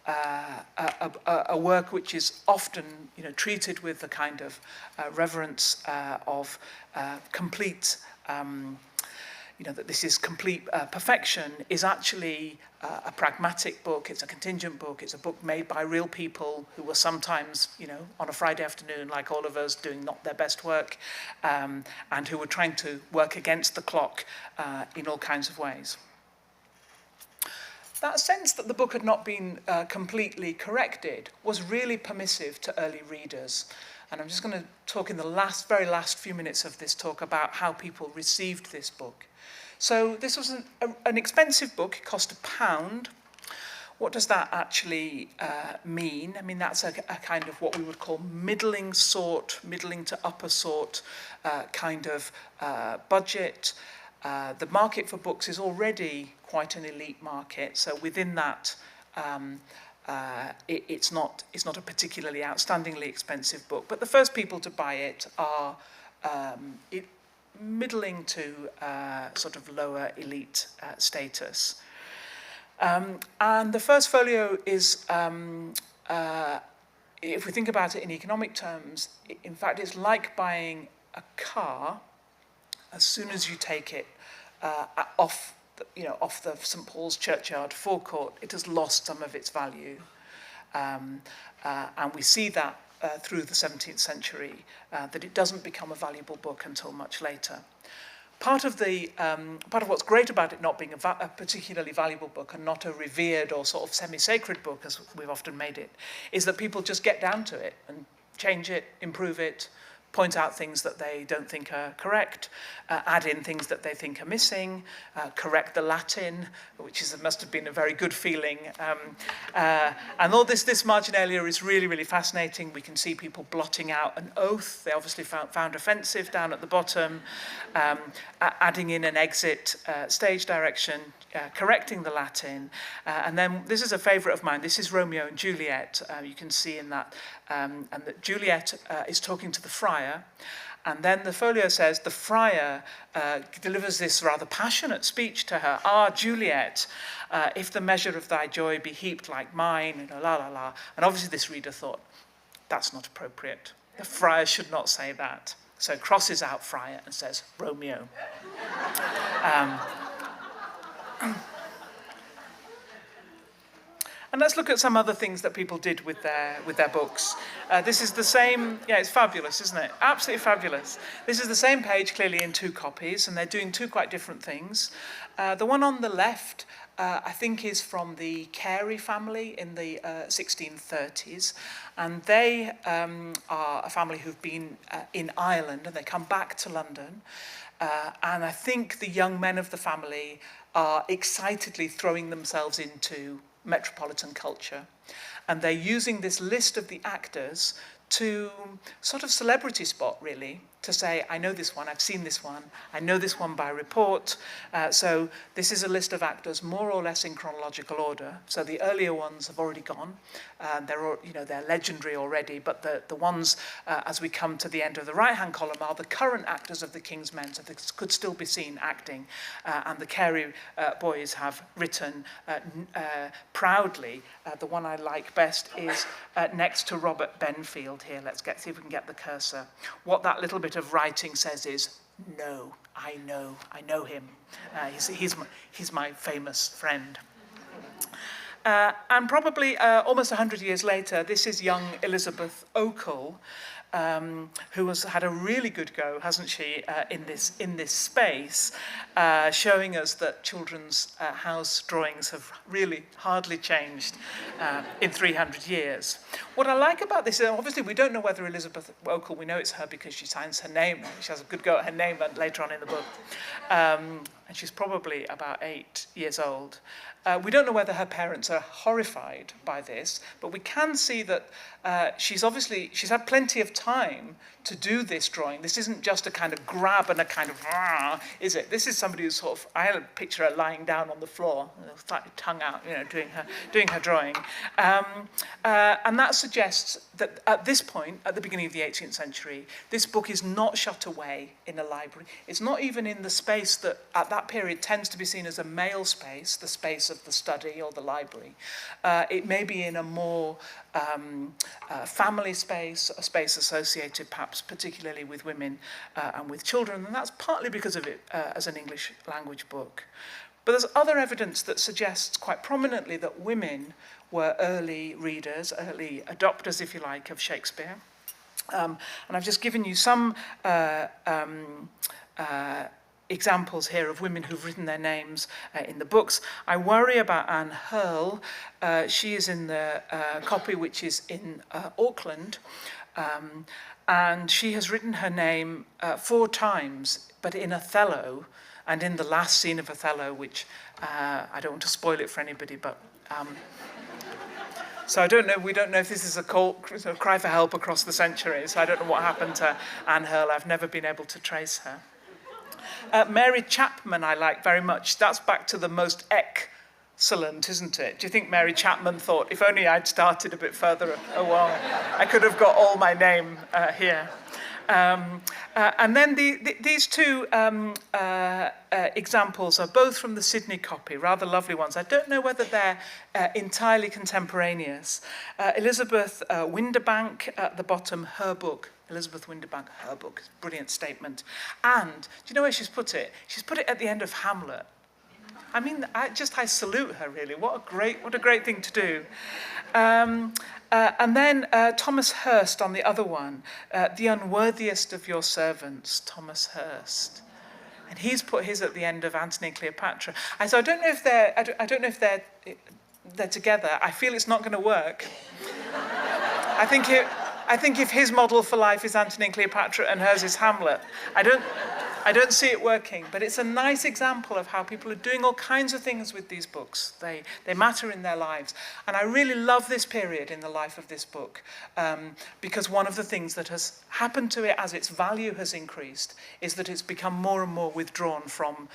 a work which is often, treated with the kind of reverence of complete, that this is complete perfection, is actually a pragmatic book. It's a contingent book. It's a book made by real people who were sometimes, on a Friday afternoon, like all of us, doing not their best work, and who were trying to work against the clock in all kinds of ways. That sense that the book had not been completely corrected was really permissive to early readers. And I'm just going to talk in the very last few minutes of this talk about how people received this book. So this was an expensive book. It cost £1. What does that actually mean? I mean, that's a kind of what we would call middling to upper sort kind of budget. the market for books is already quite an elite market. So within that, it's not a particularly outstandingly expensive book. But the first people to buy it are middling to sort of lower elite status. And the first folio is, if we think about it in economic terms, in fact, it's like buying a car. As soon as you take it off the St. Paul's churchyard forecourt, it has lost some of its value. And we see that through the 17th century, that it doesn't become a valuable book until much later. Part of what's great about it not being a particularly valuable book and not a revered or sort of semi-sacred book, as we've often made it, is that people just get down to it and change it, improve it, point out things that they don't think are correct, add in things that they think are missing, correct the Latin, which must have been a very good feeling. And all this marginalia is really, really fascinating. We can see people blotting out an oath they obviously found offensive down at the bottom, adding in an exit stage direction, correcting the Latin. And then this is a favourite of mine. This is Romeo and Juliet. You can see in that, and that Juliet is talking to the friar. And then the folio says the friar delivers this rather passionate speech to her. Ah, Juliet, if the measure of thy joy be heaped like mine, la la la. And obviously this reader thought, that's not appropriate. The friar should not say that. So crosses out friar and says Romeo. And let's look at some other things that people did with their books. This is the same, yeah, it's fabulous, isn't it? Absolutely fabulous. This is the same page, clearly in two copies, and they're doing two quite different things. The one on the left, I think, is from the Carey family in the 1630s. And they are a family who've been in Ireland, and they come back to London. And I think the young men of the family are excitedly throwing themselves into metropolitan culture. And they're using this list of the actors to sort of celebrity spot, really, to say, I know this one, I've seen this one, I know this one by report. So this is a list of actors more or less in chronological order. So the earlier ones have already gone. They're legendary already, but the ones, as we come to the end of the right-hand column, are the current actors of the King's Men, so they could still be seen acting. And the Carey boys have written proudly. The one I like best is next to Robert Benfield here. Let's see if we can get the cursor. What that little bit of writing says is, no, I know him. He's my famous friend. And probably almost 100 years later, this is young Elizabeth Oakle, who has had a really good go, hasn't she, in this space, showing us that children's house drawings have really hardly changed in 300 years. What I like about this is, obviously, we don't know whether Elizabeth Oakle, we know it's her because she signs her name. She has a good go at her name later on in the book. And she's probably about 8 years old. We don't know whether her parents are horrified by this, but we can see that she's had plenty of time to do this drawing. This isn't just a kind of grab and a kind of, is it? This is somebody who's sort of, I had a picture of her lying down on the floor, slightly tongue out, doing her drawing. And that suggests that at this point, at the beginning of the 18th century, this book is not shut away in a library. It's not even in the space that at that period tends to be seen as a male space, the space of the study or the library. It may be in a more family space, a space associated perhaps particularly with women and with children, and that's partly because of it as an English language book. But there's other evidence that suggests quite prominently that women were early readers, early adopters, if you like, of Shakespeare. And I've just given you some examples here of women who've written their names in the books. I worry about Anne Hurl. She is in the copy which is in Auckland, and she has written her name 4 times, but in Othello, and in the last scene of Othello, which I don't want to spoil it for anybody, but so we don't know if this is a cry for help across the centuries. I don't know what happened to Anne Hurl. I've never been able to trace her. Mary Chapman I like very much. That's back to the most excellent, isn't it? Do you think Mary Chapman thought, if only I'd started a bit further along, I could have got all my name here. And then these two examples are both from the Sydney copy, rather lovely ones. I don't know whether they're entirely contemporaneous. Elizabeth Winderbank at the bottom, her book. Elizabeth Winderbank, her book. Brilliant statement. And do you know where she's put it? She's put it at the end of Hamlet. I mean, I salute her, really. What a great thing to do. And then Thomas Hurst on the other one, the unworthiest of your servants, Thomas Hurst. And he's put his at the end of Antony and Cleopatra. And so I don't know if they're together. I feel it's not going to work. I think if his model for life is Antony and Cleopatra and hers is Hamlet, I don't see it working. But it's a nice example of how people are doing all kinds of things with these books. They matter in their lives. And I really love this period in the life of this book, because one of the things that has happened to it as its value has increased is that it's become more and more withdrawn from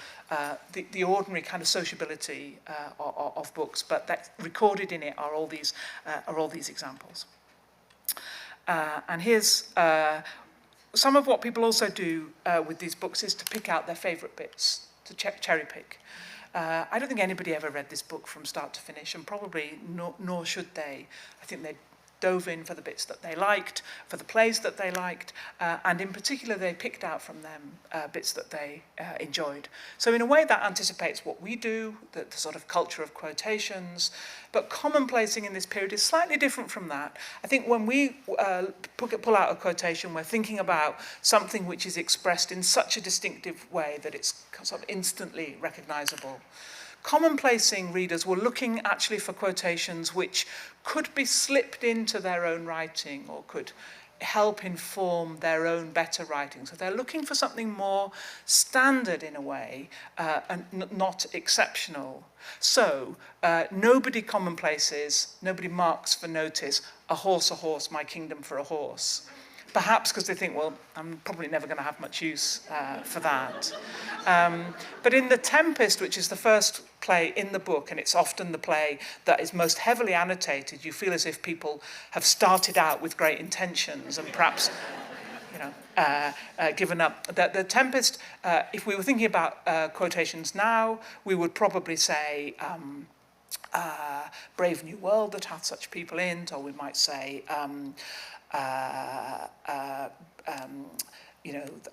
the ordinary kind of sociability of books. But that recorded in it are all these examples. And here's some of what people also do with these books is to pick out their favourite bits, to cherry pick. I don't think anybody ever read this book from start to finish, and probably nor should they. I think they dove in for the bits that they liked, for the plays that they liked, and in particular they picked out from them bits that they enjoyed. So in a way that anticipates what we do, the sort of culture of quotations, but commonplacing in this period is slightly different from that. I think when we pull out a quotation, we're thinking about something which is expressed in such a distinctive way that it's sort of instantly recognisable. Commonplacing readers were looking actually for quotations which could be slipped into their own writing or could help inform their own better writing. So they're looking for something more standard in a way and not exceptional. So nobody commonplaces, nobody marks for notice, a horse, my kingdom for a horse. Perhaps because they think, well, I'm probably never going to have much use for that. But in The Tempest, which is the first play in the book, and it's often the play that is most heavily annotated, you feel as if people have started out with great intentions and perhaps, given up. The Tempest, if we were thinking about quotations now, we would probably say Brave New World that hath such people in't, or we might say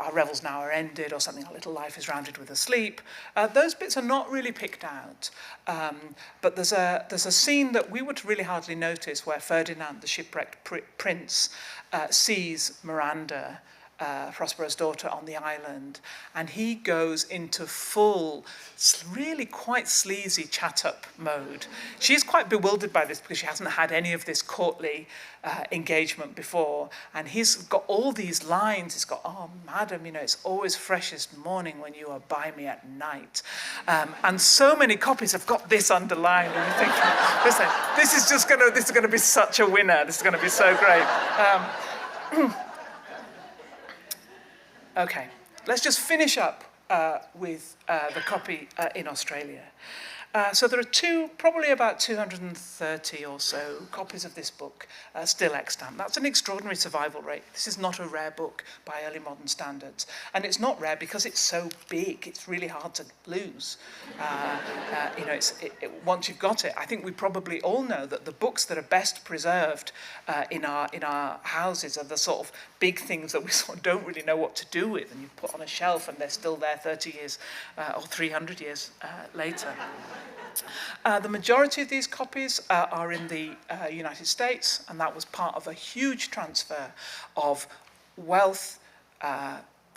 our revels now are ended, or something, our little life is rounded with a sleep. Those bits are not really picked out. But there's a scene that we would really hardly notice where Ferdinand, the shipwrecked prince, sees Miranda, Prospero's daughter, on the island, and he goes into full, really quite sleazy chat-up mode. She's quite bewildered by this because she hasn't had any of this courtly engagement before, and he's got all these lines. He's got, "Oh, madam, it's always freshest morning when you are by me at night," and so many copies have got this underlined, and you think, listen, this is going to be such a winner. This is going to be so great. Okay, let's just finish up with the copy in Australia. So there are probably about 230 or so copies of this book still extant. That's an extraordinary survival rate. This is not a rare book by early modern standards. And it's not rare because it's so big, it's really hard to lose. Once you've got it, I think we probably all know that the books that are best preserved in our houses are the sort of big things that we sort of don't really know what to do with, and you put on a shelf and they're still there 30 years or 300 years later. The majority of these copies are in the United States, and that was part of a huge transfer of wealth,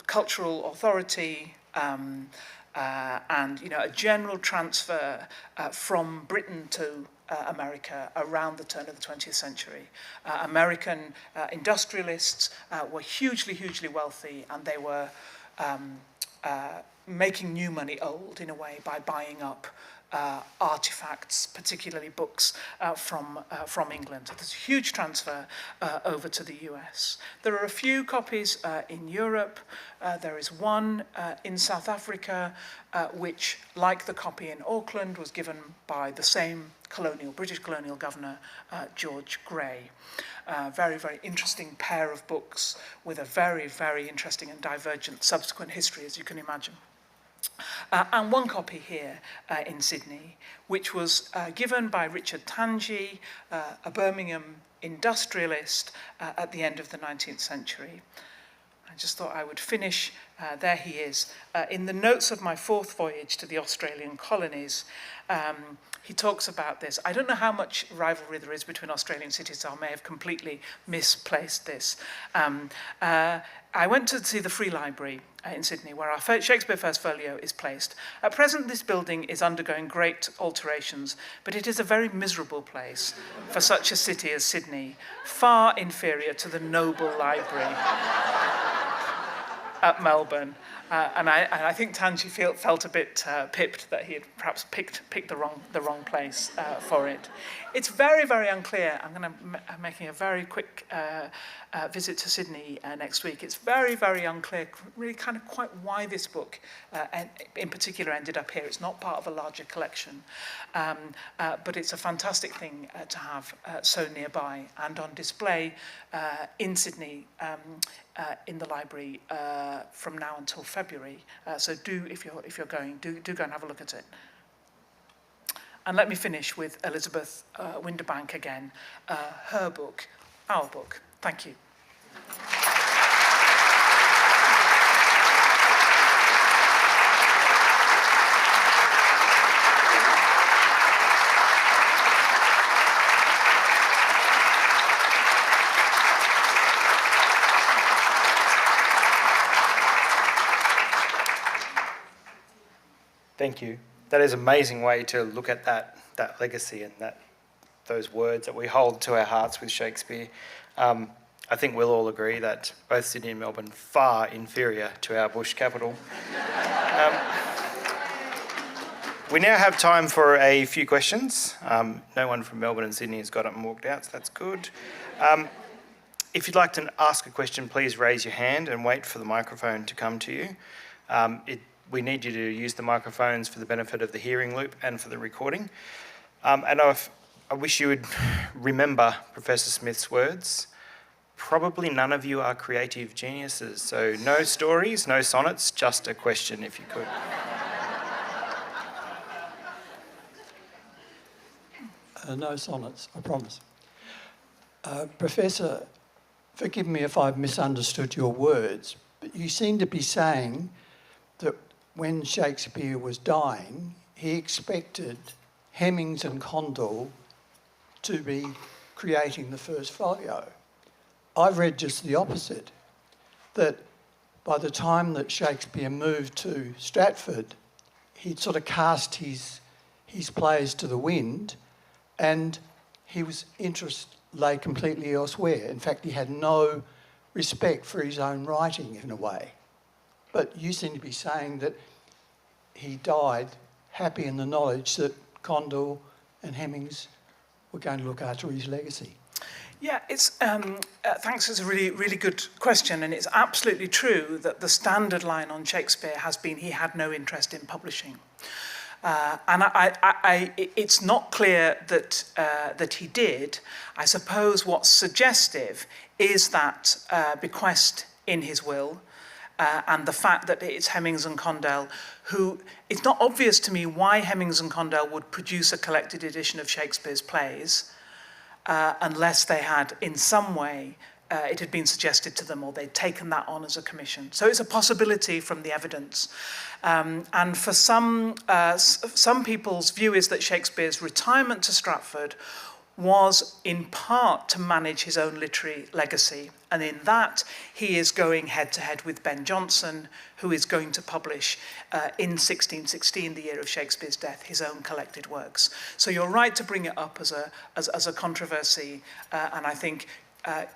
cultural authority, and a general transfer from Britain to America around the turn of the 20th century. American industrialists were hugely, hugely wealthy, and they were making new money old in a way by buying up artifacts, particularly books from England. So there's a huge transfer over to the US. There are a few copies in Europe. There is one in South Africa, which, like the copy in Auckland, was given by the same British colonial governor, George Grey. Very, very interesting pair of books with a very, very interesting and divergent subsequent history, as you can imagine. And one copy here in Sydney, which was given by Richard Tangi, a Birmingham industrialist at the end of the 19th century. I just thought I would finish, there he is. In the notes of my fourth voyage to the Australian colonies, he talks about this. I don't know how much rivalry there is between Australian cities, so I may have completely misplaced this. I went to see the Free Library in Sydney, where our Shakespeare First Folio is placed. At present, this building is undergoing great alterations, but it is a very miserable place for such a city as Sydney, far inferior to the noble library at Melbourne. And I think Tangi felt a bit pipped that he had perhaps picked the wrong place for it. It's very, very unclear. I'm making a very quick visit to Sydney next week. It's very, very unclear, really kind of quite why this book in particular ended up here. It's not part of a larger collection, but it's a fantastic thing to have so nearby and on display in Sydney in the library from now until February. So do, if you're going, do go and have a look at it. And let me finish with Elizabeth Winderbank again, her book, our book. Thank you. Thank you. That is an amazing way to look at that legacy and those words that we hold to our hearts with Shakespeare. I think we'll all agree that both Sydney and Melbourne far inferior to our bush capital. We now have time for a few questions. No one from Melbourne and Sydney has got up and walked out, so that's good. If you'd like to ask a question, please raise your hand and wait for the microphone to come to you. We need you to use the microphones for the benefit of the hearing loop and for the recording. And I wish you would remember Professor Smith's words. Probably none of you are creative geniuses, so no stories, no sonnets, just a question if you could. No sonnets, I promise. Professor, forgive me if I've misunderstood your words, but you seem to be saying that when Shakespeare was dying, he expected Hemmings and Condell to be creating the first folio. I've read just the opposite, that by the time that Shakespeare moved to Stratford, he'd sort of cast his plays to the wind, and his interest lay completely elsewhere. In fact, he had no respect for his own writing in a way. But you seem to be saying that he died happy in the knowledge that Condell and Hemmings were going to look after his legacy. Yeah, it's thanks. It's a really, really good question, and it's absolutely true that the standard line on Shakespeare has been he had no interest in publishing, and it's not clear that he did. I suppose what's suggestive is that bequest in his will. And the fact that it's Hemmings and Condell who... It's not obvious to me why Hemmings and Condell would produce a collected edition of Shakespeare's plays unless they had, in some way, it had been suggested to them or they'd taken that on as a commission. So it's a possibility from the evidence. And for some people's view is that Shakespeare's retirement to Stratford was in part to manage his own literary legacy. And in that, he is going head-to-head with Ben Jonson, who is going to publish in 1616, the year of Shakespeare's death, his own collected works. So you're right to bring it up as a controversy, and I think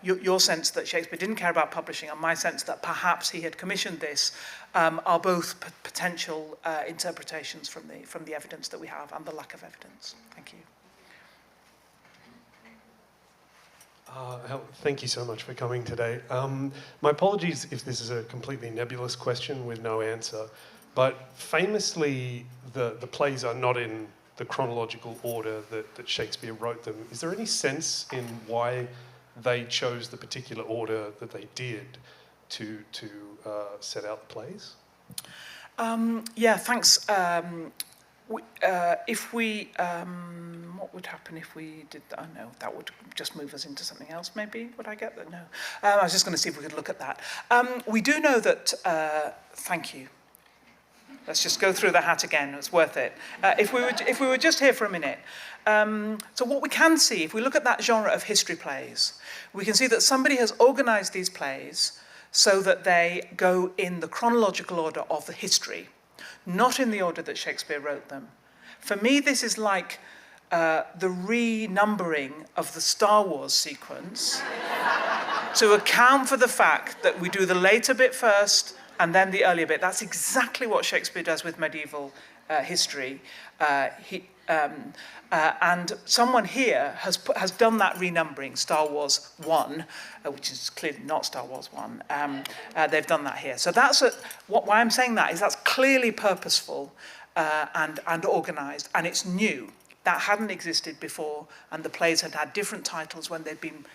your sense that Shakespeare didn't care about publishing and my sense that perhaps he had commissioned this are both potential interpretations from the evidence that we have and the lack of evidence. Thank you. Thank you so much for coming today. My apologies if this is a completely nebulous question with no answer, but famously the plays are not in the chronological order that Shakespeare wrote them. Is there any sense in why they chose the particular order that they did to set out the plays? Yeah, thanks. What would happen if we did that? Oh no, that would just move us into something else maybe. Would I get that? No. I was just going to see if we could look at that. We do know that, thank you. Let's just go through the hat again, it's worth it. If we were just here for a minute. So what we can see, if we look at that genre of history plays, we can see that somebody has organised these plays so that they go in the chronological order of the history, not in the order that Shakespeare wrote them. For me, this is like the renumbering of the Star Wars sequence to account for the fact that we do the later bit first and then the earlier bit. That's exactly what Shakespeare does with medieval history. And someone here has done that renumbering, Star Wars 1, which is clearly not Star Wars 1. They've done that here. So that's why I'm saying that is that's clearly purposeful and organised, and it's new. That hadn't existed before, and the plays had had different titles when they'd been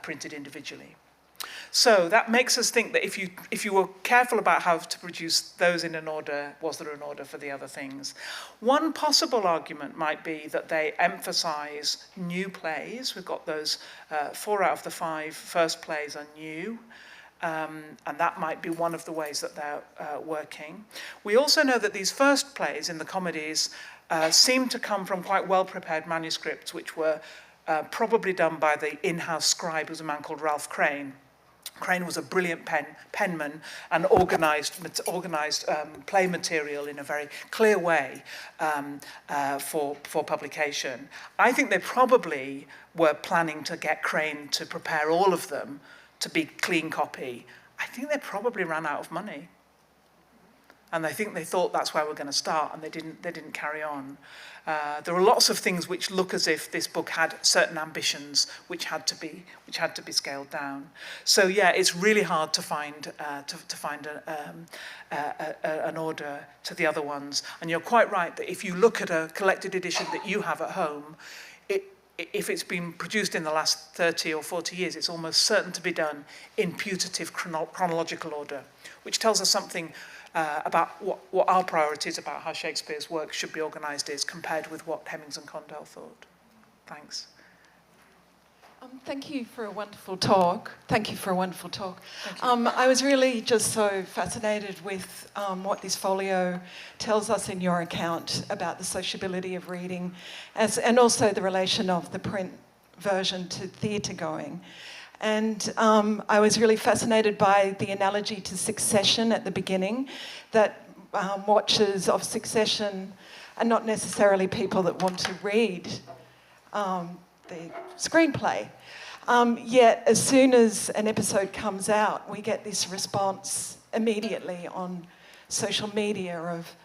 printed individually. So that makes us think that if you were careful about how to produce those in an order, was there an order for the other things? One possible argument might be that they emphasise new plays. We've got those 4 out of the 5 first plays are new. And that might be one of the ways that they're working. We also know that these first plays in the comedies seem to come from quite well-prepared manuscripts, which were probably done by the in-house scribe, who was a man called Ralph Crane. Crane was a brilliant penman and organised play material in a very clear way for publication. I think they probably were planning to get Crane to prepare all of them to be clean copy. I think they probably ran out of money. And I think they thought that's where we're going to start, and they didn't carry on. There are lots of things which look as if this book had certain ambitions which had to be scaled down. So yeah, it's really hard to find an order to the other ones. And you're quite right that if you look at a collected edition that you have at home, if it's been produced in the last 30 or 40 years, it's almost certain to be done in putative chronological order, which tells us something about what our priorities about how Shakespeare's work should be organised is compared with what Hemmings and Condell thought. Thanks. Thank you for a wonderful talk. I was really just so fascinated with what this folio tells us in your account about the sociability of reading, and also the relation of the print version to theatre going. And I was really fascinated by the analogy to Succession at the beginning, that watchers of Succession are not necessarily people that want to read the screenplay. Yet as soon as an episode comes out, we get this response immediately on social media of,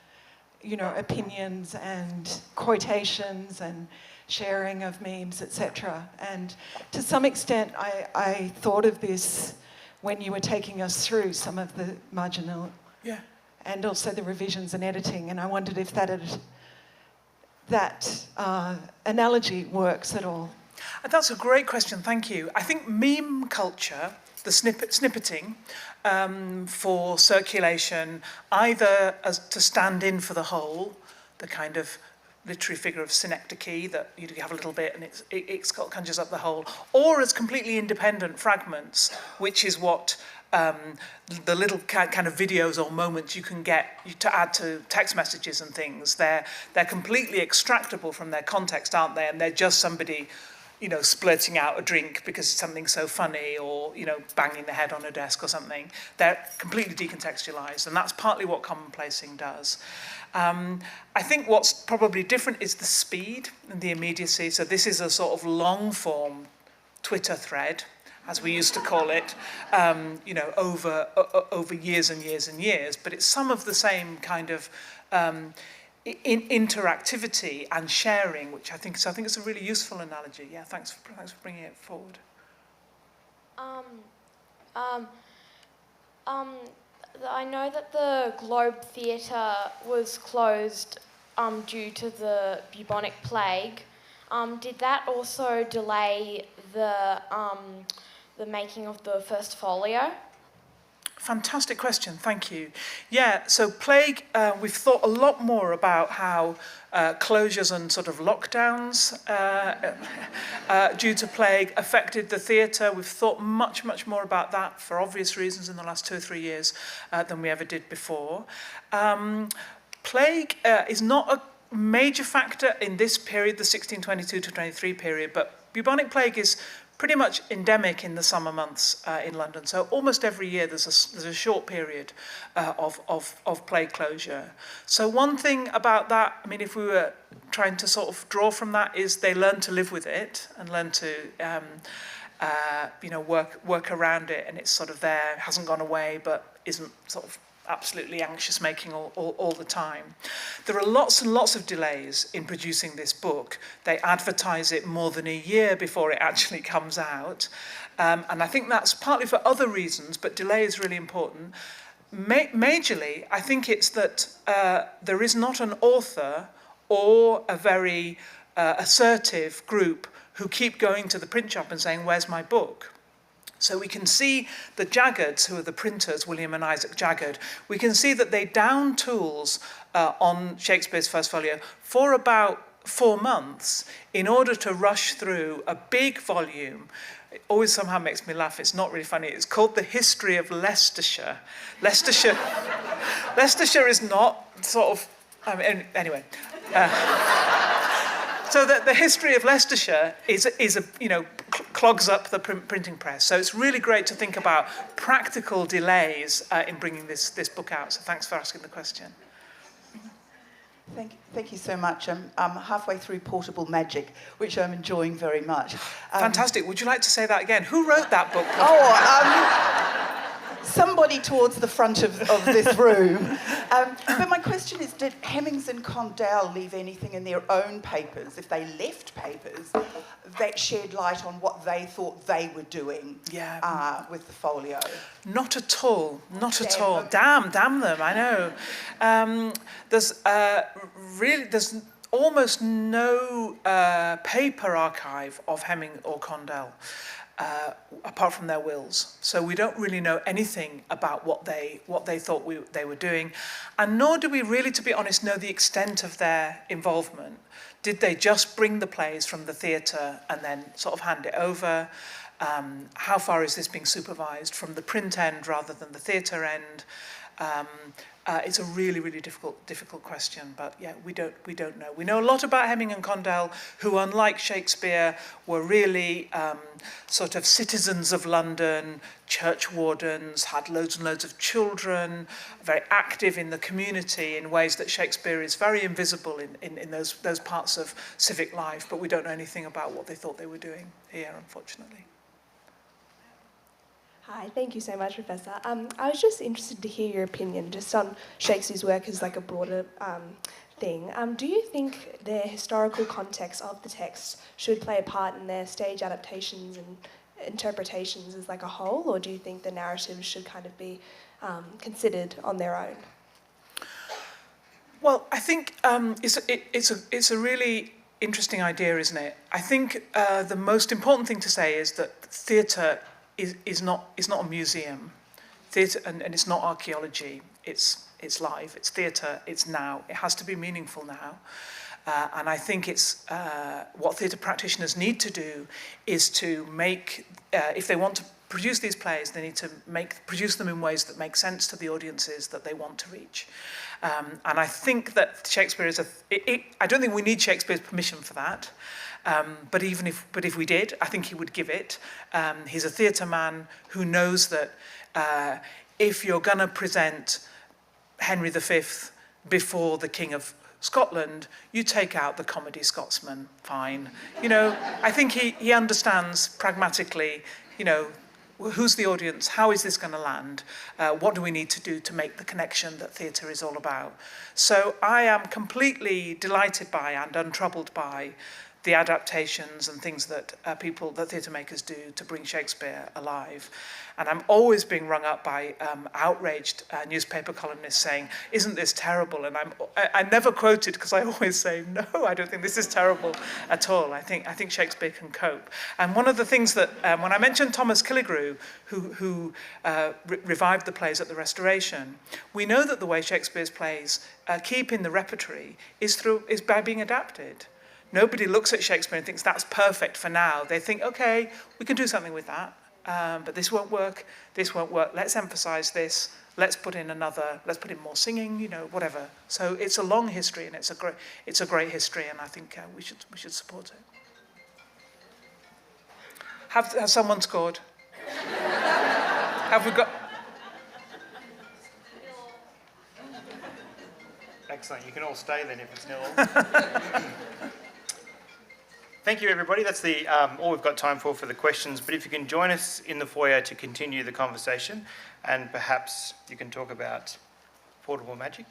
opinions and quotations and sharing of memes, etc. And to some extent, I thought of this when you were taking us through some of the marginal, and also the revisions and editing, and I wondered if that analogy works at all. That's a great question, thank you. I think meme culture, the snippeting for circulation, either as to stand in for the whole, the kind of literary figure of synecdoche that you have a little bit and it conjures up the whole, or as completely independent fragments, which is what the little kind of videos or moments you can get to add to text messages and things. They're completely extractable from their context, aren't they? And they're just somebody, splurting out a drink because it's something so funny, or, banging their head on a desk or something. They're completely decontextualized, and that's partly what commonplacing does. I think what's probably different is the speed and the immediacy. So this is a sort of long-form Twitter thread, as we used to call it, over years and years and years. But it's some of the same kind of interactivity and sharing, which I think it's a really useful analogy. Yeah, thanks for bringing it forward. I know that the Globe Theatre was closed due to the bubonic plague. Did that also delay the making of the first folio? Fantastic question, thank you. Yeah, so plague, we've thought a lot more about how closures and sort of lockdowns due to plague affected the theatre. We've thought much, much more about that for obvious reasons in the last 2 or 3 years than we ever did before. Plague is not a major factor in this period, the 1622 to 23 period, but bubonic plague is pretty much endemic in the summer months in London. So almost every year there's a short period of plague closure. So one thing about that, I mean, if we were trying to sort of draw from that, is they learn to live with it and learn to work around it, and it's sort of there, hasn't gone away, but isn't sort of absolutely anxious making all the time. There are lots and lots of delays in producing this book. They advertise it more than a year before it actually comes out. And I think that's partly for other reasons, but delay is really important. Majorly, I think it's that there is not an author or a very assertive group who keep going to the print shop and saying, "Where's my book?" So we can see the Jaggards, who are the printers, William and Isaac Jaggard, we can see that they down tools on Shakespeare's first folio for about 4 months in order to rush through a big volume. It always somehow makes me laugh. It's not really funny. It's called The History of Leicestershire. Leicestershire is not sort of, anyway. So that the history of Leicestershire clogs up the printing press. So it's really great to think about practical delays in bringing this book out. So thanks for asking the question. Thank you so much. I'm halfway through Portable Magic, which I'm enjoying very much. Fantastic. Would you like to say that again? Who wrote that book? Somebody towards the front of this room. But my question is, did Hemmings and Condell leave anything in their own papers, if they left papers, that shed light on what they thought they were doing with the folio? Not at all. Not at all. Damn them, I know. There's almost no paper archive of Hemming or Condell. Apart from their wills. So we don't really know anything about what they thought they were doing, and nor do we really, to be honest, know the extent of their involvement. Did they just bring the plays from the theatre and then sort of hand it over? How far is this being supervised from the print end rather than the theatre end? It's a really, really difficult question, but yeah, we don't know. We know a lot about Hemming and Condell, who, unlike Shakespeare, were really sort of citizens of London, church wardens, had loads and loads of children, very active in the community in ways that Shakespeare is very invisible in those parts of civic life, but we don't know anything about what they thought they were doing here, unfortunately. Hi, thank you so much, Professor. I was just interested to hear your opinion just on Shakespeare's work as like a broader thing. Do you think the historical context of the text should play a part in their stage adaptations and interpretations as like a whole, or do you think the narratives should kind of be considered on their own? Well, I think it's a really interesting idea, isn't it? I think the most important thing to say is that theatre is not a museum. Theatre and it's not archaeology. It's live. It's theatre. It's now. It has to be meaningful now. And I think it's what theatre practitioners need to do is to make, if they want to produce these plays, they need to produce them in ways that make sense to the audiences that they want to reach. And I think that Shakespeare is I don't think we need Shakespeare's permission for that. But if we did, I think he would give it. He's a theatre man who knows that if you're going to present Henry V before the King of Scotland, you take out the comedy Scotsman, fine. You know, I think he understands pragmatically you know, who's the audience? How is this going to land? What do we need to do to make the connection that theatre is all about? So I am completely delighted by and untroubled by the adaptations and things that that theatre makers do to bring Shakespeare alive. And I'm always being rung up by outraged newspaper columnists saying, isn't this terrible? And I never quote it because I always say, no, I don't think this is terrible at all. I think Shakespeare can cope. And one of the things that, when I mentioned Thomas Killigrew, who revived the plays at the Restoration, we know that the way Shakespeare's plays keep in the repertory is by being adapted. Nobody looks at Shakespeare and thinks that's perfect for now. They think, okay, we can do something with that, but this won't work, let's emphasize this, let's put in more singing, you know, whatever. So it's a long history and it's a great history, and I think we should support it. Has someone scored? Have we got... Excellent, you can all stay then if it's 0-0. Thank you, everybody. That's all we've got time for the questions. But if you can join us in the foyer to continue the conversation, and perhaps you can talk about portable magic.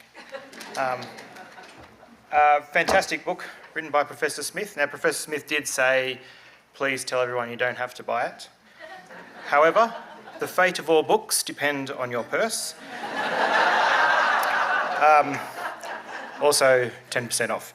Fantastic book written by Professor Smith. Now, Professor Smith did say, please tell everyone you don't have to buy it. However, the fate of all books depend on your purse. Also, 10% off.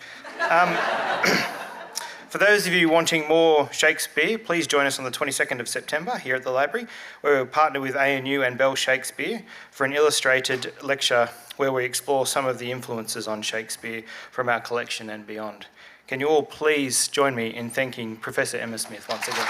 For those of you wanting more Shakespeare, please join us on the 22nd of September here at the library, where we'll partner with ANU and Bell Shakespeare for an illustrated lecture where we explore some of the influences on Shakespeare from our collection and beyond. Can you all please join me in thanking Professor Emma Smith once again?